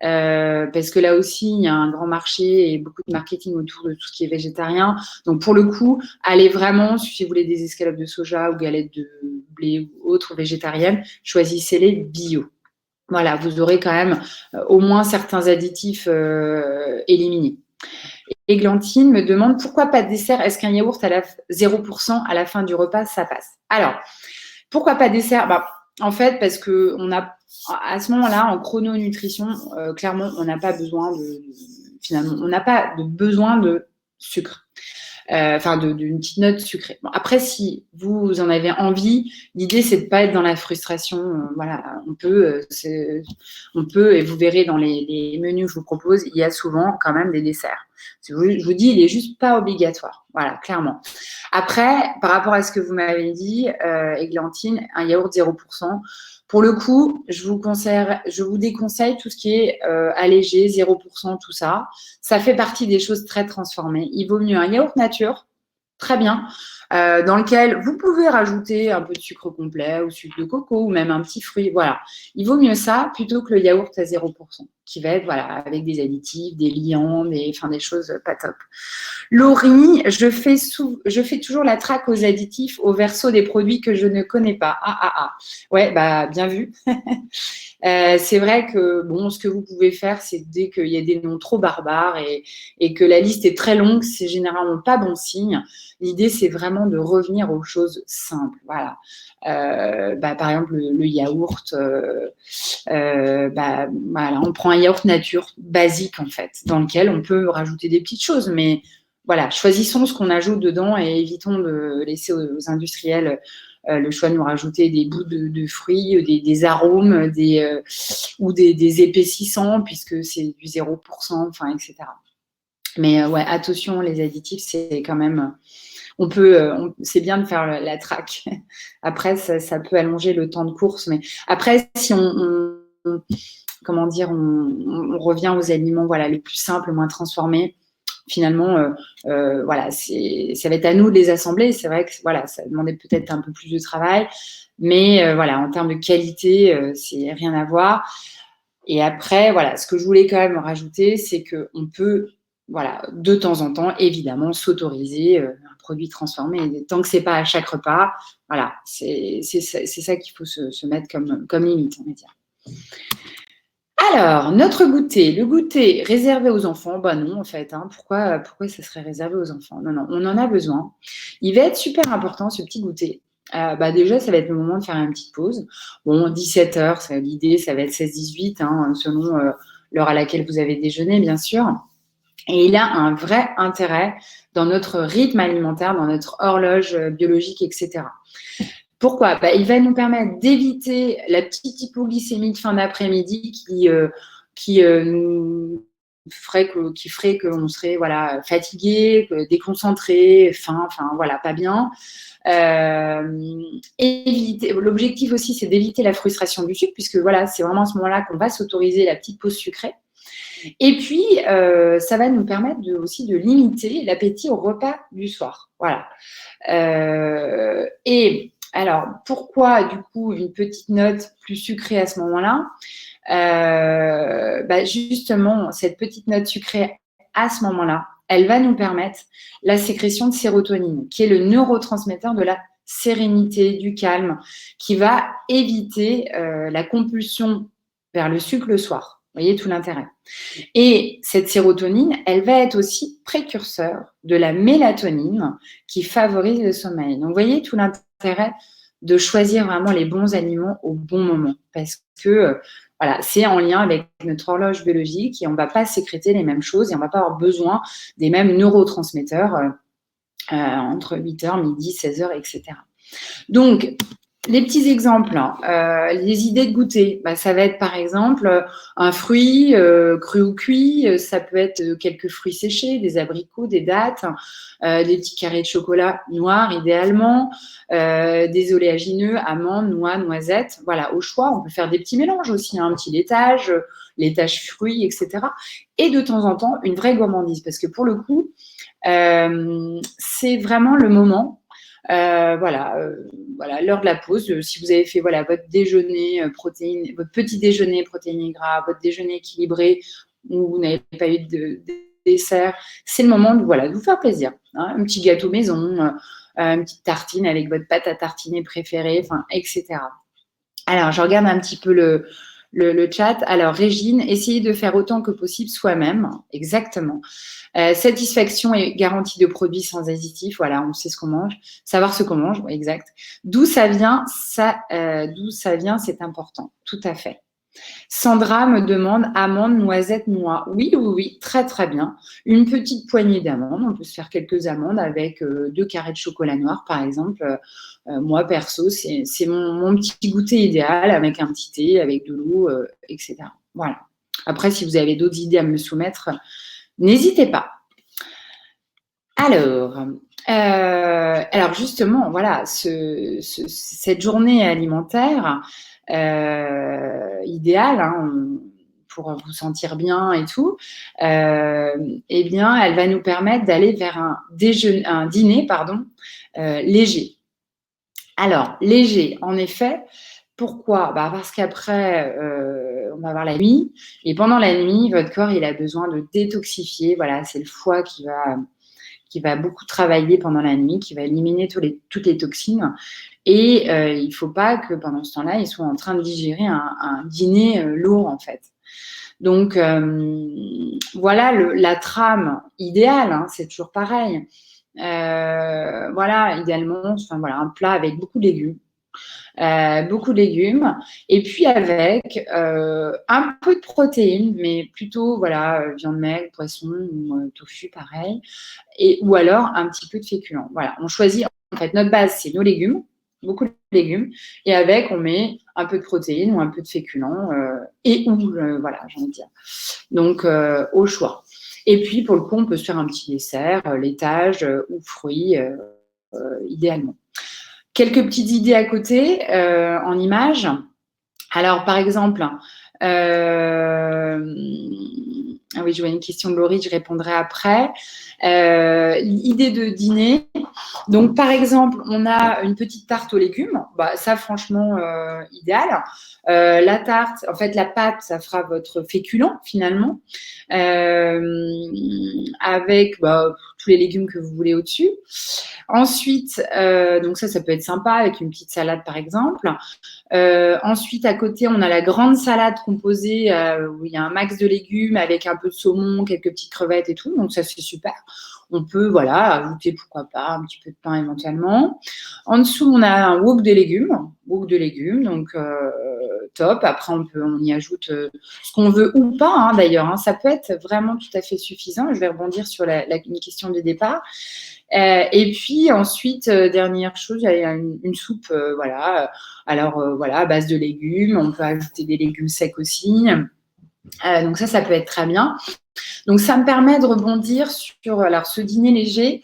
Parce que là aussi, il y a un grand marché et beaucoup de marketing autour de tout ce qui est végétarien. Donc, pour le coup, allez vraiment, si vous voulez des escalopes de soja ou galettes de blé ou autres végétariennes, choisissez-les bio. Voilà, vous aurez quand même au moins certains additifs éliminés. Églantine me demande pourquoi pas de dessert ? Est-ce qu'un yaourt à 0% à la fin du repas, ça passe ? Alors, pourquoi pas de dessert ? En fait, parce que à ce moment-là, en chrononutrition, clairement, on n'a pas besoin de sucre. enfin d'une petite note sucrée. Bon, après, si vous en avez envie, l'idée c'est de pas être dans la frustration. Voilà, on peut, et vous verrez dans les menus que je vous propose, il y a souvent quand même des desserts. Je vous dis, il est juste pas obligatoire. Voilà, clairement. Après, par rapport à ce que vous m'avez dit, Églantine, un yaourt 0%. Pour le coup, je vous déconseille tout ce qui est allégé, 0%, tout ça. Ça fait partie des choses très transformées. Il vaut mieux un yaourt nature, très bien, dans lequel vous pouvez rajouter un peu de sucre complet ou sucre de coco ou même un petit fruit. Voilà. Il vaut mieux ça plutôt que le yaourt à 0%, qui va être voilà, avec des additifs, des liants, des choses pas top. Laurie, je fais toujours la traque aux additifs au verso des produits que je ne connais pas. Ouais, bah bien vu. C'est vrai que bon, ce que vous pouvez faire, c'est dès qu'il y a des noms trop barbares et que la liste est très longue, c'est généralement pas bon signe. L'idée, c'est vraiment de revenir aux choses simples. Voilà. Par exemple, le yaourt. Voilà, on prend un yaourt nature basique en fait, dans lequel on peut rajouter des petites choses, mais voilà, choisissons ce qu'on ajoute dedans et évitons de laisser aux industriels le choix de nous rajouter des bouts de fruits, des arômes, ou des épaississants, puisque c'est du 0%, enfin, etc. Mais ouais, attention, les additifs, c'est quand même... c'est bien de faire la traque. Après, ça peut allonger le temps de course. Mais après, si comment dire, on revient aux aliments voilà, les plus simples, moins transformés, finalement, voilà, ça va être à nous de les assembler. C'est vrai que voilà, ça demandait peut-être un peu plus de travail, mais voilà, en termes de qualité, c'est rien à voir. Et après, voilà, ce que je voulais quand même rajouter, c'est qu'on peut, voilà, de temps en temps, évidemment, s'autoriser un produit transformé. Et tant que c'est pas à chaque repas, voilà, c'est ça qu'il faut se mettre comme limite, on va dire. Alors, notre goûter, le goûter réservé aux enfants, bah non en fait, hein. Pourquoi ça serait réservé aux enfants? Non, non, on en a besoin. Il va être super important ce petit goûter. Déjà, ça va être le moment de faire une petite pause. Bon, 17h, l'idée, ça va être 16-18, hein, selon l'heure à laquelle vous avez déjeuné, bien sûr. Et il a un vrai intérêt dans notre rythme alimentaire, dans notre horloge biologique, etc. Pourquoi? Il va nous permettre d'éviter la petite hypoglycémie de fin d'après-midi qui ferait que l'on serait voilà, fatigué, déconcentré, faim, enfin voilà, pas bien. L'objectif aussi, c'est d'éviter la frustration du sucre, puisque voilà, c'est vraiment à ce moment-là qu'on va s'autoriser la petite pause sucrée. Et puis, ça va nous permettre aussi de limiter l'appétit au repas du soir. Voilà. Et alors, pourquoi du coup une petite note plus sucrée à ce moment-là? Justement, cette petite note sucrée à ce moment-là, elle va nous permettre la sécrétion de sérotonine, qui est le neurotransmetteur de la sérénité, du calme, qui va éviter la compulsion vers le sucre le soir. Vous voyez tout l'intérêt. Et cette sérotonine, elle va être aussi précurseur de la mélatonine qui favorise le sommeil. Donc, vous voyez tout l'intérêt de choisir vraiment les bons aliments au bon moment, parce que voilà, c'est en lien avec notre horloge biologique et on ne va pas sécréter les mêmes choses et on ne va pas avoir besoin des mêmes neurotransmetteurs entre 8h, midi, 16h, etc. Donc, les petits exemples, les idées de goûter, ça va être par exemple un fruit cru ou cuit, ça peut être quelques fruits séchés, des abricots, des dattes, des petits carrés de chocolat noir idéalement, des oléagineux, amandes, noix, noisettes, voilà, au choix. On peut faire des petits mélanges aussi, un petit laitage fruits, etc. Et de temps en temps, une vraie gourmandise, parce que pour le coup, c'est vraiment le moment. Voilà, l'heure de la pause. Si vous avez fait voilà votre déjeuner votre petit déjeuner protéiné gras, votre déjeuner équilibré, où vous n'avez pas eu de dessert, c'est le moment de vous faire plaisir. Hein, un petit gâteau maison, une petite tartine avec votre pâte à tartiner préférée, etc. Alors, je regarde un petit peu le chat. Alors, Régine, essayez de faire autant que possible soi-même. Exactement. Satisfaction et garantie de produits sans additifs. Voilà, on sait ce qu'on mange. Savoir ce qu'on mange, exact. D'où ça vient, c'est important. Tout à fait. Sandra me demande amandes, noisettes, noix. Oui, oui, oui, très très bien. Une petite poignée d'amandes. On peut se faire quelques amandes avec 2 carrés de chocolat noir, par exemple. Moi, perso, c'est mon petit goûter idéal avec un petit thé, avec de l'eau, etc. Voilà. Après, si vous avez d'autres idées à me soumettre, n'hésitez pas. Alors justement, voilà, cette journée alimentaire idéale, hein, pour vous sentir bien et tout, eh bien, elle va nous permettre d'aller vers un dîner, léger. Alors, léger, en effet. Pourquoi? Parce qu'après, on va avoir la nuit. Et pendant la nuit, votre corps, il a besoin de détoxifier. Voilà, c'est le foie qui va beaucoup travailler pendant la nuit, qui va éliminer toutes les toxines. Et il ne faut pas que pendant ce temps-là, ils soient en train de digérer un dîner lourd, en fait. Donc, voilà la trame idéale, hein, c'est toujours pareil. Voilà, idéalement, voilà, un plat avec beaucoup de légumes. Et puis avec un peu de protéines, mais plutôt voilà, viande maigre, poisson ou tofu, pareil, ou alors un petit peu de féculents. Voilà, on choisit, en fait, notre base, c'est nos légumes, beaucoup de légumes, et avec, on met un peu de protéines ou un peu de féculents, voilà, j'ai envie de dire. Donc, au choix. Et puis, pour le coup, on peut se faire un petit dessert, laitage ou fruits, idéalement. Quelques petites idées à côté en images. Alors, par exemple, ah oui, je vois une question de Laurie, je répondrai après. Idée de dîner. Donc, par exemple, on a une petite tarte aux légumes. Ça, franchement, idéal. La tarte, en fait, la pâte, ça fera votre féculent, finalement, avec tous les légumes que vous voulez au-dessus. Ensuite, donc ça peut être sympa avec une petite salade, par exemple. Ensuite, à côté, on a la grande salade composée où il y a un max de légumes avec un peu de saumon, quelques petites crevettes et tout. Donc, ça, c'est super. On peut, voilà, ajouter, pourquoi pas, un petit peu de pain éventuellement. En dessous, on a un wok de légumes. Donc top. Après, on y ajoute ce qu'on veut ou pas, hein, d'ailleurs. Hein. Ça peut être vraiment tout à fait suffisant. Je vais rebondir sur une question du départ. Et puis ensuite, dernière chose, il y a une soupe, voilà. Alors voilà, à base de légumes. On peut ajouter des légumes secs aussi. Donc ça peut être très bien. Donc ça me permet de rebondir sur ce dîner léger,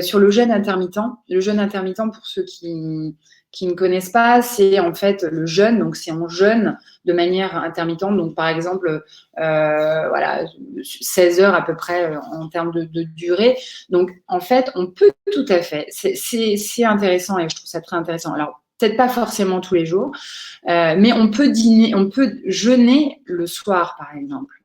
sur le jeûne intermittent. Le jeûne intermittent, pour ceux qui ne connaissent pas, c'est en fait le jeûne. Donc c'est on jeûne de manière intermittente. Donc par exemple, voilà, 16 heures à peu près en termes de durée. Donc en fait, on peut tout à fait. C'est intéressant et je trouve ça très intéressant. Alors peut-être pas forcément tous les jours, mais on peut jeûner le soir, par exemple.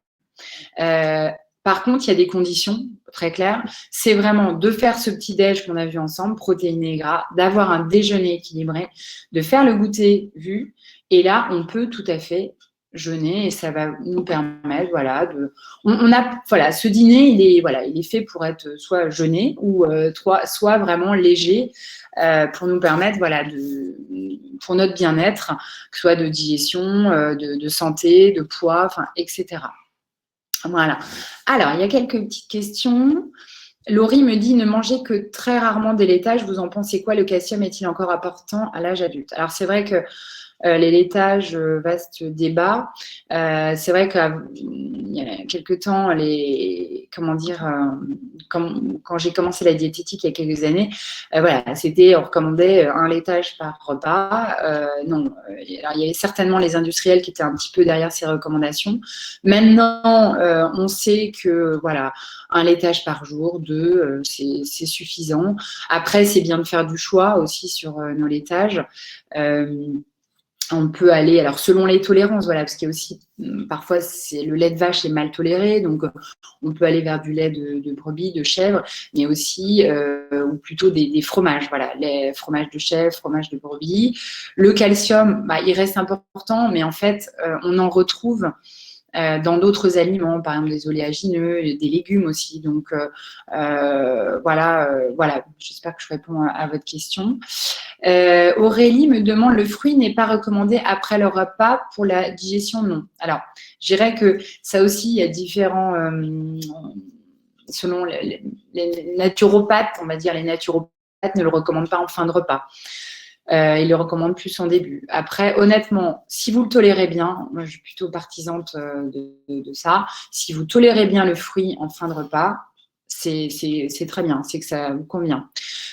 Par contre, il y a des conditions très claires. C'est vraiment de faire ce petit déj qu'on a vu ensemble, protéiné et gras, d'avoir un déjeuner équilibré, de faire le goûter vu. Et là, on peut tout à fait jeûner et ça va nous permettre, voilà, ce dîner, il est fait pour être soit jeûné ou soit vraiment léger pour nous permettre, voilà, pour notre bien-être, que ce soit de digestion, de santé, de poids, etc. Voilà. Alors, il y a quelques petites questions. Laurie me dit ne mangez que très rarement des laitages. Vous en pensez quoi? Le calcium est-il encore important à l'âge adulte? Alors, c'est vrai que les laitages, vaste débat. C'est vrai qu'il y a quelques temps, quand j'ai commencé la diététique il y a quelques années, voilà, on recommandait un laitage par repas. Non, alors, il y avait certainement les industriels qui étaient un petit peu derrière ces recommandations. Maintenant, on sait que voilà, un laitage par jour, 2, c'est suffisant. Après, c'est bien de faire du choix aussi sur nos laitages. On peut aller, alors selon les tolérances, voilà, parce qu'il y a aussi, parfois, le lait de vache est mal toléré, donc on peut aller vers du lait de brebis, de chèvre, mais aussi, ou plutôt des fromages, voilà, les fromages de chèvre, fromages de brebis. Le calcium, il reste important, mais en fait, on en retrouve dans d'autres aliments, par exemple des oléagineux, des légumes aussi. Donc, voilà. J'espère que je réponds à votre question. Aurélie me demande, le fruit n'est pas recommandé après le repas pour la digestion? Non. Alors, je dirais que ça aussi, il y a différents... selon les naturopathes, on va dire, les naturopathes ne le recommandent pas en fin de repas. Ils le recommandent plus en début. Après, honnêtement, si vous le tolérez bien, moi je suis plutôt partisante de ça, si vous tolérez bien le fruit en fin de repas, c'est très bien, c'est que ça vous convient.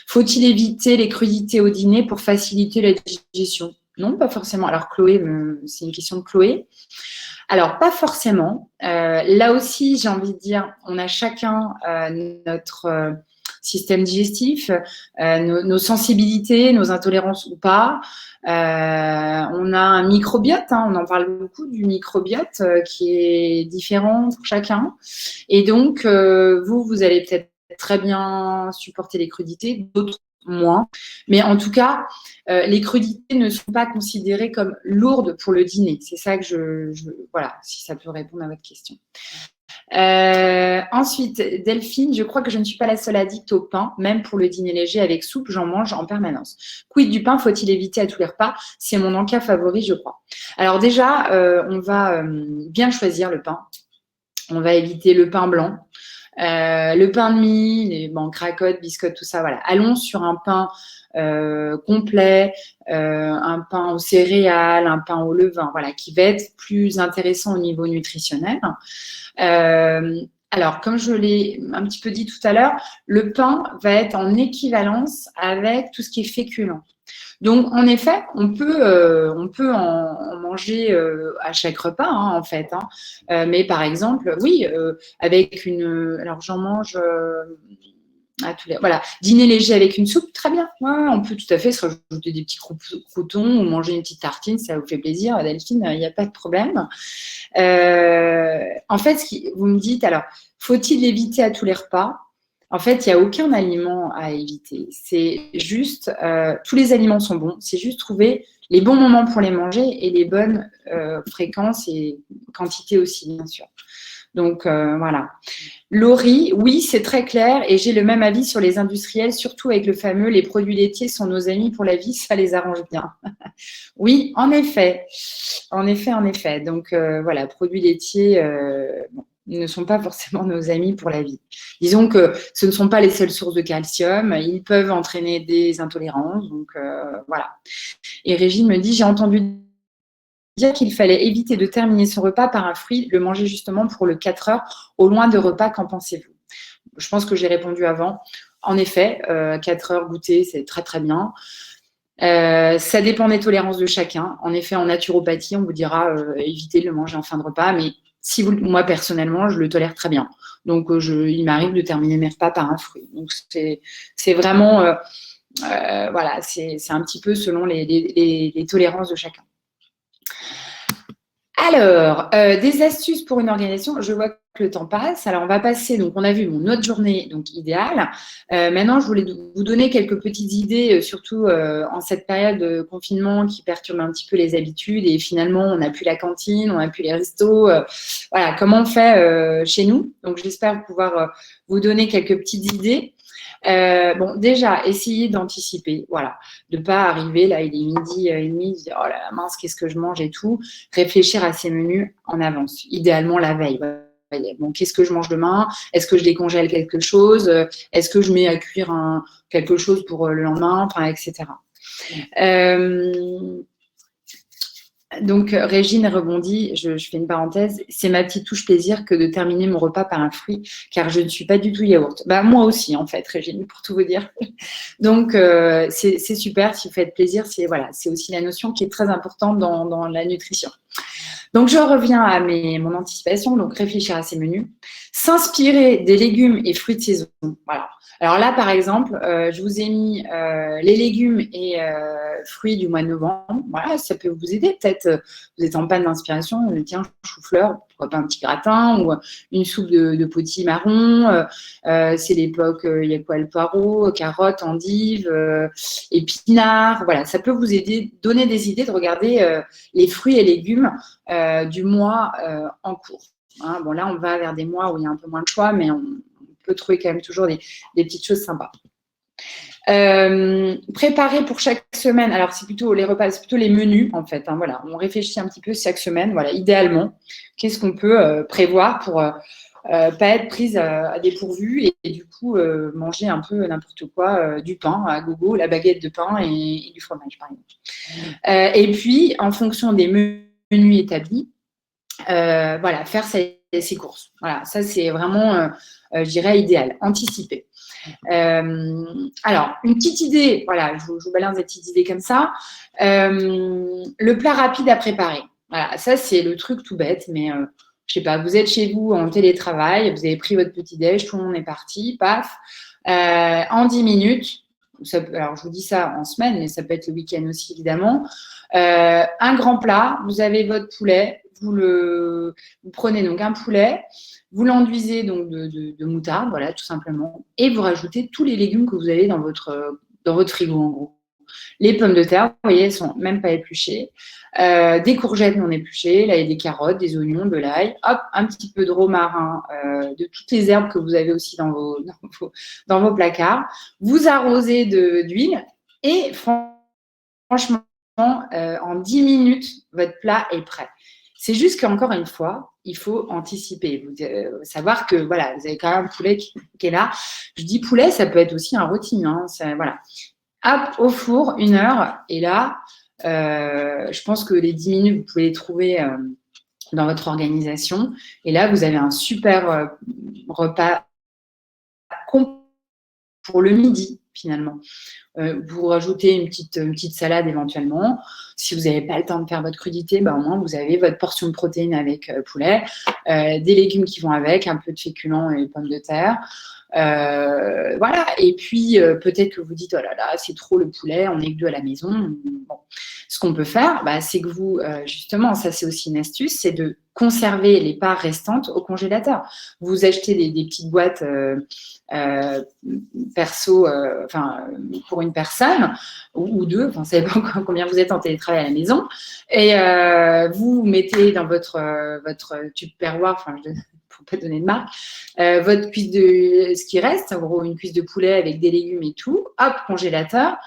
Faut-il éviter les crudités au dîner pour faciliter la digestion? Non, pas forcément. Alors Chloé, c'est une question de Chloé. Alors, pas forcément. Là aussi, j'ai envie de dire, on a chacun notre système digestif, nos sensibilités, nos intolérances ou pas. On a un microbiote, on en parle beaucoup du microbiote qui est différent pour chacun. Et donc, vous allez peut-être très bien supporter les crudités, d'autres moins. Mais en tout cas, les crudités ne sont pas considérées comme lourdes pour le dîner. C'est ça que voilà, si ça peut répondre à votre question. Ensuite, Delphine, je crois que je ne suis pas la seule addict au pain, même pour le dîner léger avec soupe, j'en mange en permanence. Quid du pain, faut-il éviter à tous les repas? C'est mon encas favori, je crois. Alors déjà, on va bien choisir le pain. On va éviter le pain blanc. Le pain de mie, cracottes, biscottes, tout ça, voilà. Allons sur un pain complet, un pain aux céréales, un pain au levain, voilà, qui va être plus intéressant au niveau nutritionnel. Alors, comme je l'ai un petit peu dit tout à l'heure, le pain va être en équivalence avec tout ce qui est féculent. Donc, en effet, on peut en manger à chaque repas, en fait. Mais par exemple, oui, avec alors j'en mange à tous les... Voilà, dîner léger avec une soupe, très bien. Ouais, on peut tout à fait se rajouter des petits croutons ou manger une petite tartine, ça vous fait plaisir, Delphine, il n'y a pas de problème. En fait, vous me dites, alors, faut-il l'éviter à tous les repas? En fait, il n'y a aucun aliment à éviter. C'est juste, tous les aliments sont bons. C'est juste trouver les bons moments pour les manger et les bonnes fréquences et quantités aussi, bien sûr. Donc, voilà. Laurie, oui, c'est très clair et j'ai le même avis sur les industriels, surtout avec le fameux « les produits laitiers sont nos amis pour la vie », ça les arrange bien. Oui, en effet. En effet. Donc, voilà, produits laitiers... ne sont pas forcément nos amis pour la vie. Disons que ce ne sont pas les seules sources de calcium, ils peuvent entraîner des intolérances, donc voilà. Et Régine me dit, j'ai entendu dire qu'il fallait éviter de terminer son repas par un fruit, le manger justement pour le 4 heures au loin de repas, qu'en pensez-vous? Je pense que j'ai répondu avant. En effet, 4 heures goûter, c'est très très bien. Ça dépend des tolérances de chacun. En effet, en naturopathie, on vous dira éviter de le manger en fin de repas, mais moi, personnellement, je le tolère très bien. Donc, il m'arrive de terminer mes repas par un fruit. Donc, c'est vraiment, voilà, c'est un petit peu selon les tolérances de chacun. Alors, des astuces pour une organisation. Je vois que le temps passe. Alors, on va passer. Donc, on a vu notre journée donc idéale. Maintenant, je voulais vous donner quelques petites idées, surtout en cette période de confinement qui perturbe un petit peu les habitudes. Et finalement, on n'a plus la cantine, on n'a plus les restos. Voilà, comment on fait chez nous. Donc, j'espère pouvoir vous donner quelques petites idées. Bon, déjà, essayez d'anticiper, voilà, de pas arriver, là, il est 12h30, dire, oh là là, mince, qu'est-ce que je mange et tout. Réfléchir à ces menus en avance, idéalement la veille. Bon, qu'est-ce que je mange demain? Est-ce que je décongèle quelque chose? Est-ce que je mets à cuire quelque chose pour le lendemain? Enfin, etc. Donc, Régine rebondit, je fais une parenthèse, c'est ma petite touche plaisir que de terminer mon repas par un fruit, car je ne suis pas du tout yaourt. Bah, moi aussi, en fait, Régine, pour tout vous dire. Donc, c'est super, si vous faites plaisir, c'est aussi la notion qui est très importante dans la nutrition. Donc, je reviens à mon anticipation, donc réfléchir à ces menus, s'inspirer des légumes et fruits de saison. Voilà. Alors là, par exemple, je vous ai mis les légumes et fruits du mois de novembre. Voilà, ça peut vous aider. Peut-être vous êtes en panne d'inspiration. Tiens, chou-fleur, pourquoi pas un petit gratin ou une soupe de potimarron. C'est l'époque, il y a quoi, le poireau, carottes, endives, épinards. Voilà, ça peut vous aider, donner des idées de regarder les fruits et légumes du mois en cours. Hein, bon, là, on va vers des mois où il y a un peu moins de choix, mais on peut trouver quand même toujours des petites choses sympas. Préparer pour chaque semaine, alors c'est plutôt les repas, c'est plutôt les menus en fait. Hein, voilà, on réfléchit un petit peu chaque semaine. Voilà, idéalement, qu'est-ce qu'on peut prévoir pour pas être prise à dépourvu et du coup manger un peu n'importe quoi, du pain à gogo, la baguette de pain et du fromage par exemple. Et puis en fonction des menus établis, voilà, faire ses courses. Voilà, ça c'est vraiment, je dirais, idéal, anticiper. Alors, une petite idée, voilà, je vous balance des petites idées comme ça. Le plat rapide à préparer. Voilà, ça c'est le truc tout bête, mais je sais pas, vous êtes chez vous en télétravail, vous avez pris votre petit-déj, tout le monde est parti, paf, en 10 minutes. Alors, je vous dis ça en semaine, mais ça peut être le week-end aussi, évidemment. Un grand plat, vous avez votre poulet, vous prenez donc un poulet, vous l'enduisez donc de moutarde, voilà, tout simplement, et vous rajoutez tous les légumes que vous avez dans votre frigo, en gros. Les pommes de terre, vous voyez, elles sont même pas épluchées. Des courgettes non épluchées, là il y a des carottes, des oignons, de l'ail, hop, un petit peu de romarin, de toutes les herbes que vous avez aussi dans vos placards. Vous arrosez d'huile et franchement, en 10 minutes, votre plat est prêt. C'est juste qu'encore une fois, il faut anticiper. Savoir que voilà, vous avez quand même un poulet qui est là. Je dis poulet, ça peut être aussi un rôti. Hein, voilà. Hop, au four, 1 heure. Et là, je pense que les 10 minutes, vous pouvez les trouver dans votre organisation. Et là, vous avez un super repas pour le midi, finalement. Vous rajoutez une petite salade éventuellement. Si vous n'avez pas le temps de faire votre crudité, au moins vous avez votre portion de protéines avec poulet, des légumes qui vont avec, un peu de féculents et pommes de terre. Voilà. Et puis peut-être que vous dites oh là là, c'est trop le poulet, on n'est que 2 à la maison. Bon. Ce qu'on peut faire, c'est que vous, justement, ça c'est aussi une astuce, c'est de conserver les parts restantes au congélateur. Vous achetez des petites boîtes perso, pour une personne ou 2, enfin, ça dépend combien vous êtes en télétravail à la maison, et vous mettez dans votre Tupperware, enfin, pour pas donner de marque, votre cuisse ce qui reste, en gros une cuisse de poulet avec des légumes et tout, hop, congélateur.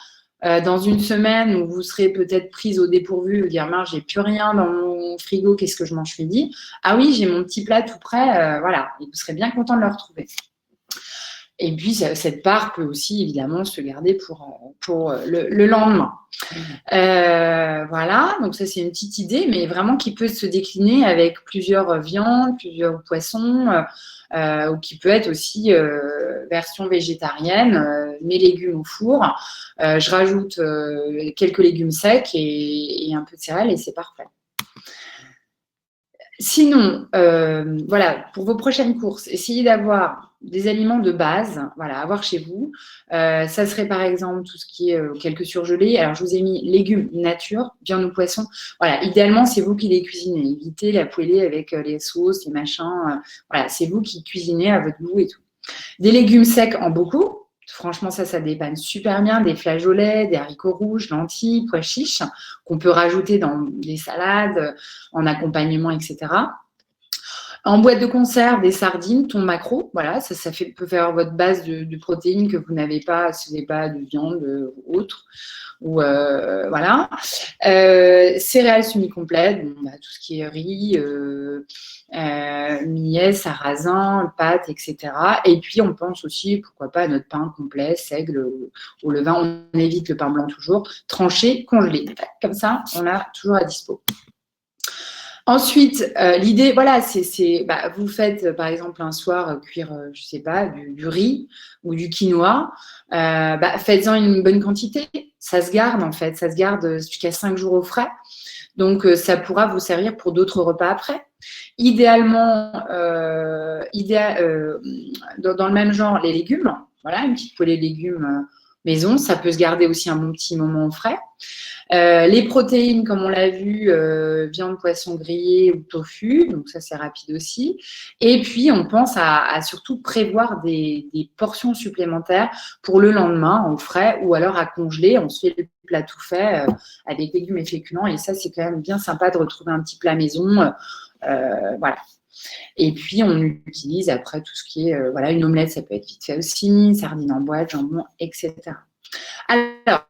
Dans une semaine où vous serez peut-être prise au dépourvu, vous dire mince, j'ai plus rien dans mon frigo, qu'est-ce que je mange midi? Ah oui, j'ai mon petit plat tout prêt, voilà, et vous serez bien content de le retrouver. Et puis, cette part peut aussi, évidemment, se garder pour le lendemain. Voilà, donc ça, c'est une petite idée, mais vraiment qui peut se décliner avec plusieurs viandes, plusieurs poissons, ou qui peut être aussi version végétarienne, mes légumes au four. Je rajoute quelques légumes secs et un peu de céréales et c'est parfait. Sinon, voilà, pour vos prochaines courses, essayez d'avoir des aliments de base, voilà, à avoir chez vous. Ça serait par exemple tout ce qui est quelques surgelés. Alors, je vous ai mis légumes nature, viande ou poisson. Voilà, idéalement, c'est vous qui les cuisinez. Évitez la poêlée avec les sauces, les machins. Voilà, c'est vous qui cuisinez à votre goût et tout. Des légumes secs en beaucoup. Franchement, ça dépanne super bien. Des flageolets, des haricots rouges, lentilles, pois chiches, qu'on peut rajouter dans des salades, en accompagnement, etc. En boîte de conserve, des sardines, thon maquereau. Voilà, ça peut faire votre base de protéines que vous n'avez pas si vous n'avez pas de viande ou autre. Ou voilà. Céréales semi-complètes, tout ce qui est riz, millet, sarrasin, pâtes, etc. Et puis, on pense aussi, pourquoi pas, à notre pain complet, seigle, au levain. On évite le pain blanc toujours. Tranché, congelé. Comme ça, on l'a toujours à dispo. Ensuite, l'idée, voilà, vous faites par exemple un soir cuire, je sais pas, du riz ou du quinoa. Faites-en une bonne quantité. Ça se garde en fait, ça se garde jusqu'à 5 jours au frais. Donc, ça pourra vous servir pour d'autres repas après. Idéalement, dans le même genre, les légumes. Voilà, une petite poêlée de légumes maison. Ça peut se garder aussi un bon petit moment au frais. Les protéines, comme on l'a vu, viande, poisson grillé ou tofu, donc ça c'est rapide aussi. Et puis on pense à surtout prévoir des portions supplémentaires pour le lendemain au frais ou alors à congeler. On se fait le plat tout fait avec légumes et féculents et ça c'est quand même bien sympa de retrouver un petit plat maison. Voilà. Et puis on utilise après tout ce qui est voilà, une omelette, ça peut être vite fait aussi, sardines en boîte, jambon, etc. Alors,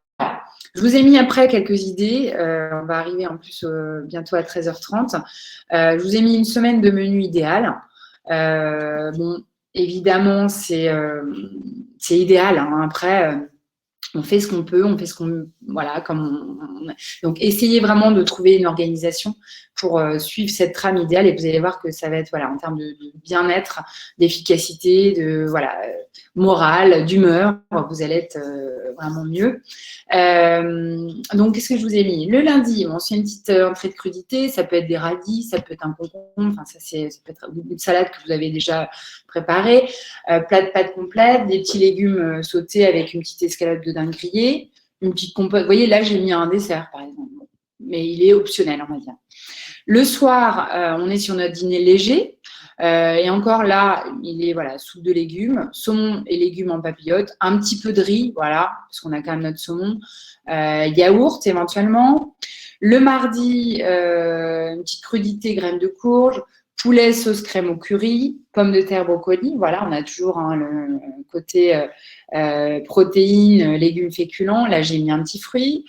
je vous ai mis après quelques idées. On va arriver en plus bientôt à 13h30. Je vous ai mis une semaine de menu idéal. Bon, évidemment, c'est idéal. Hein. Après, on fait ce qu'on peut, on fait ce qu'on… Voilà, donc, essayez vraiment de trouver une organisation pour suivre cette trame idéale et vous allez voir que ça va être, voilà, en termes de bien-être, d'efficacité, de, voilà, morale, d'humeur, vous allez être vraiment mieux. Donc, qu'est-ce que je vous ai mis? Le lundi, on se fait une petite entrée de crudité, ça peut être des radis, ça peut être un concombre, enfin, ça peut être une salade que vous avez déjà préparée, plat de pâtes complète, des petits légumes sautés avec une petite escalope de dinde grillée, une petite compote. Vous voyez, là, j'ai mis un dessert, par exemple, mais il est optionnel, on va dire. Le soir, on est sur notre dîner léger. Et encore là, il est voilà, soupe de légumes, saumon et légumes en papillote, un petit peu de riz, voilà, parce qu'on a quand même notre saumon, yaourt éventuellement. Le mardi, une petite crudité, graines de courge, poulet sauce crème au curry, pommes de terre, brocoli. Voilà, on a toujours le côté protéines, légumes féculents. Là, j'ai mis un petit fruit.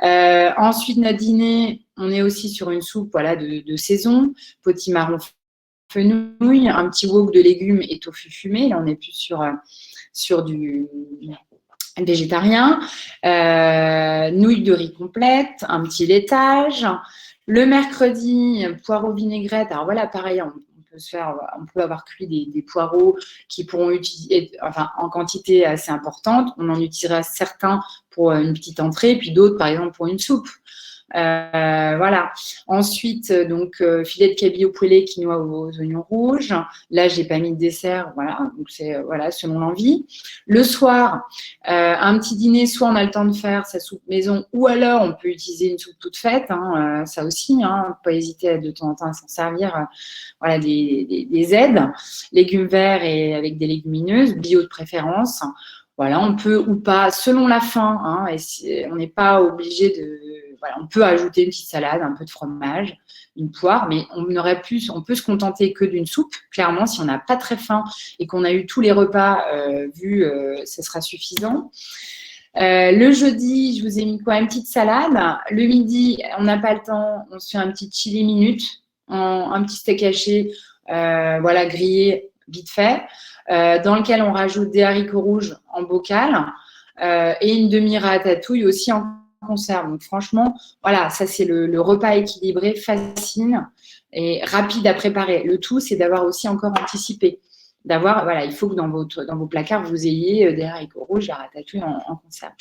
Ensuite, notre dîner, on est aussi sur une soupe voilà, de saison, potimarron fenouil, un petit wok de légumes et tofu fumé. Là, on est plus sur du végétarien. Nouilles de riz complète, un petit laitage. Le mercredi, poireaux vinaigrette. Alors voilà, pareil, on peut avoir cuit des poireaux qui pourront utiliser, enfin, en quantité assez importante. On en utilisera certains pour une petite entrée, puis d'autres, par exemple, pour une soupe. Voilà. Ensuite, donc, filet de cabillaud poêlé, quinoa aux oignons rouges. Là, j'ai pas mis de dessert. Voilà. Donc, c'est voilà, selon l'envie. Le soir, un petit dîner, soit on a le temps de faire sa soupe maison, ou alors on peut utiliser une soupe toute faite. Hein, ça aussi, hein, pas hésiter de temps en temps à s'en servir. Voilà, des aides, légumes verts et avec des légumineuses, bio de préférence. Voilà, on peut ou pas, selon la faim, hein, et on n'est pas obligé de… Voilà, on peut ajouter une petite salade, un peu de fromage, une poire, mais on peut se contenter que d'une soupe. Clairement, si on n'a pas très faim et qu'on a eu tous les repas vus, ce sera suffisant. Le jeudi, je vous ai mis quoi? Une petite salade. Le midi, on n'a pas le temps, on se fait un petit chili minute, un petit steak haché, voilà, grillé vite fait, dans lequel on rajoute des haricots rouges en bocal et une demi-ratatouille aussi en conserve. Donc franchement, voilà, ça c'est le repas équilibré, facile et rapide à préparer. Le tout, c'est d'avoir aussi encore anticipé. Voilà, il faut que dans vos placards, vous ayez des haricots rouges, la ratatouille en conserve.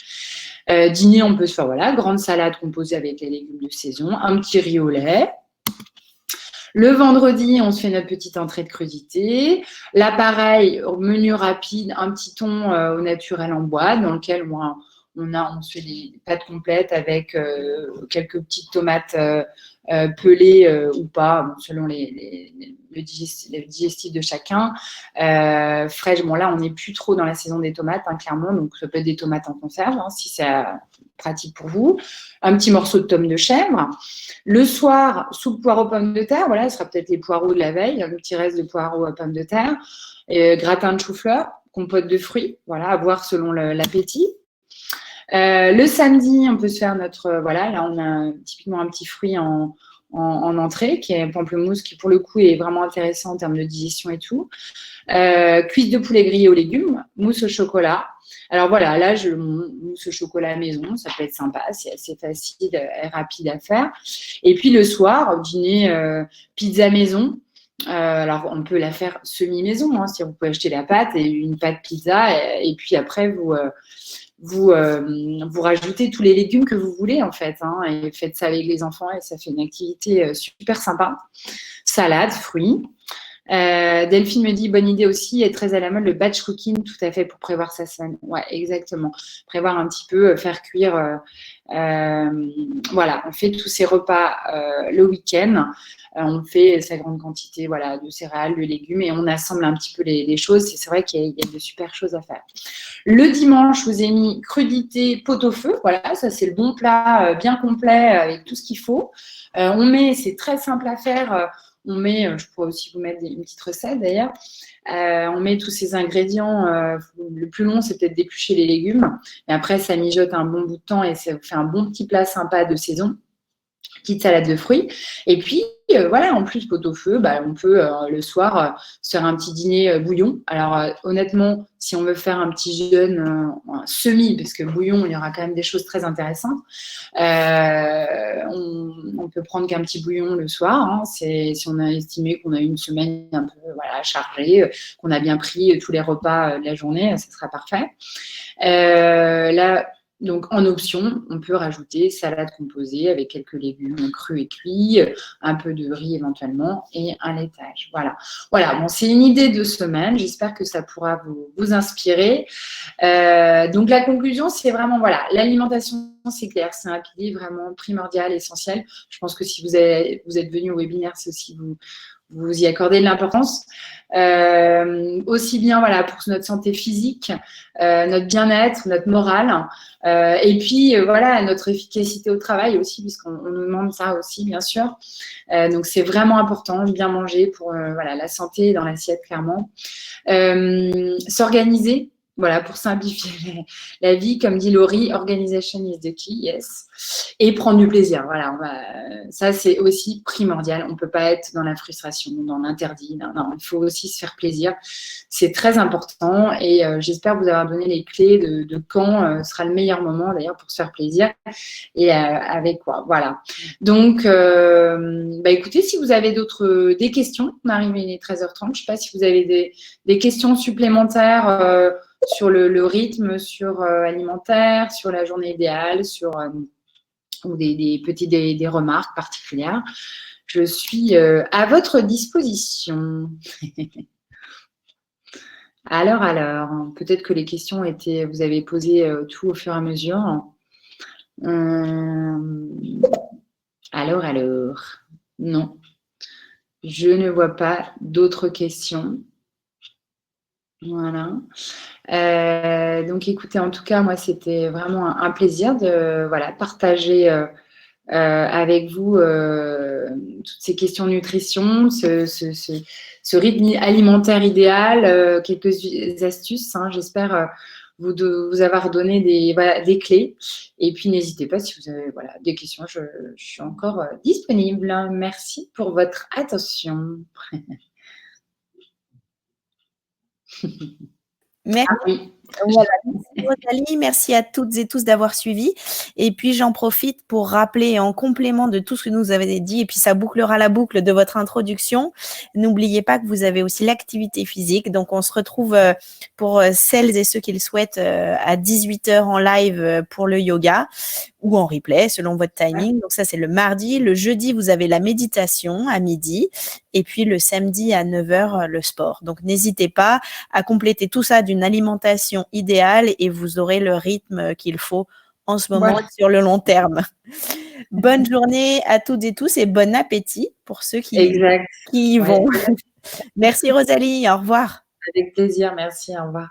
Dîner, on peut se faire, voilà, grande salade composée avec les légumes de saison, un petit riz au lait. Le vendredi, on se fait notre petite entrée de crudité. Là, pareil, menu rapide, un petit thon au naturel en boîte dans lequel on se fait des pâtes complètes avec quelques petites tomates pelées ou pas, selon le digestif de chacun. Fraîches, bon là, on n'est plus trop dans la saison des tomates, hein, clairement, donc ça peut être des tomates en conserve, hein, si c'est pratique pour vous. Un petit morceau de tome de chèvre. Le soir, soupe poireaux pommes de terre, voilà, ce sera peut-être les poireaux de la veille, un petit reste de poireaux pommes de terre, gratin de chou-fleur, compote de fruits, voilà, à voir selon l'appétit. Le samedi, on peut se faire voilà, là on a typiquement un petit fruit en entrée qui est pamplemousse qui pour le coup est vraiment intéressant en termes de digestion et tout. Cuisse de poulet grillé aux légumes, mousse au chocolat. Alors voilà, là mousse au chocolat à maison, ça peut être sympa, c'est assez facile et rapide à faire. Et puis le soir, au dîner, pizza maison. Alors, on peut la faire semi-maison, hein, si vous pouvez acheter la pâte et une pâte pizza, et puis après, vous rajoutez tous les légumes que vous voulez, en fait, hein, et faites ça avec les enfants, et ça fait une activité super sympa. Salade, fruits. Delphine me dit, bonne idée aussi, est très à la mode le batch cooking, tout à fait, pour prévoir sa semaine. Ouais, exactement. Prévoir un petit peu, faire cuire. Voilà, on fait tous ces repas le week-end. On fait sa grande quantité voilà, de céréales, de légumes et on assemble un petit peu les choses. C'est vrai qu'il y a de super choses à faire. Le dimanche, je vous ai mis crudité pot-au-feu. Voilà, ça c'est le bon plat bien complet avec tout ce qu'il faut. On met, c'est très simple à faire. On met, je pourrais aussi vous mettre une petite recette d'ailleurs. On met tous ces ingrédients. Le plus long, c'est peut-être d'éplucher les légumes. Et après, ça mijote un bon bout de temps et ça vous fait un bon petit plat sympa de saison. Petite salade de fruits. Et puis, voilà, en plus, pot-au-feu, on peut le soir se faire un petit dîner bouillon. Alors, honnêtement, si on veut faire un petit jeûne semi, parce que bouillon, il y aura quand même des choses très intéressantes, on peut prendre qu'un petit bouillon le soir. Hein, si on a estimé qu'on a une semaine un peu voilà, chargée, qu'on a bien pris tous les repas de la journée, ça sera parfait. Là, donc, en option, on peut rajouter salade composée avec quelques légumes crus et cuits, un peu de riz éventuellement et un laitage. Voilà. Voilà. Bon, c'est une idée de semaine. J'espère que ça pourra vous inspirer. Donc, la conclusion, c'est vraiment, voilà, l'alimentation, c'est clair. C'est un pilier vraiment primordial, essentiel. Je pense que si vous êtes venu au webinaire, c'est aussi vous y accordez de l'importance. Aussi bien voilà, pour notre santé physique, notre bien-être, notre morale, et puis voilà, notre efficacité au travail aussi, puisqu'on nous demande ça aussi, bien sûr. Donc, c'est vraiment important de bien manger pour voilà, la santé dans l'assiette, clairement. S'organiser. Voilà, pour simplifier la vie, comme dit Laurie, organisation is the key, yes. Et prendre du plaisir, voilà. Ça, c'est aussi primordial. On ne peut pas être dans la frustration, dans l'interdit. Non, il faut aussi se faire plaisir. C'est très important et j'espère vous avoir donné les clés de quand sera le meilleur moment, d'ailleurs, pour se faire plaisir et avec quoi. Voilà. Donc, écoutez, si vous avez des questions, on arrive, il est 13h30. Je ne sais pas si vous avez des questions supplémentaires sur le rythme, sur alimentaire, sur la journée idéale, ou des remarques particulières. Je suis à votre disposition. Alors, peut-être que les questions vous avez posé tout au fur et à mesure. Alors, non, je ne vois pas d'autres questions. Voilà. Donc, écoutez, en tout cas, moi, c'était vraiment un plaisir de partager avec vous toutes ces questions de nutrition, ce rythme alimentaire idéal, quelques astuces. Hein, j'espère vous avoir donné des clés. Et puis, n'hésitez pas si vous avez des questions, je suis encore disponible. Merci pour votre attention. Merci. Ah oui. Voilà. Merci Rosalie, merci à toutes et tous d'avoir suivi. Et puis j'en profite pour rappeler en complément de tout ce que nous avez dit, et puis ça bouclera la boucle de votre introduction. N'oubliez pas que vous avez aussi l'activité physique. Donc on se retrouve pour celles et ceux qui le souhaitent à 18h en live pour le yoga ou en replay selon votre timing. Donc ça c'est le mardi. Le jeudi vous avez la méditation à midi et puis le samedi à 9h le sport. Donc n'hésitez pas à compléter tout ça d'une alimentation idéale et vous aurez le rythme qu'il faut en ce moment sur le long terme. Bonne journée à toutes et tous et bon appétit pour ceux qui y vont. Merci Rosalie, au revoir. Avec plaisir, merci, au revoir.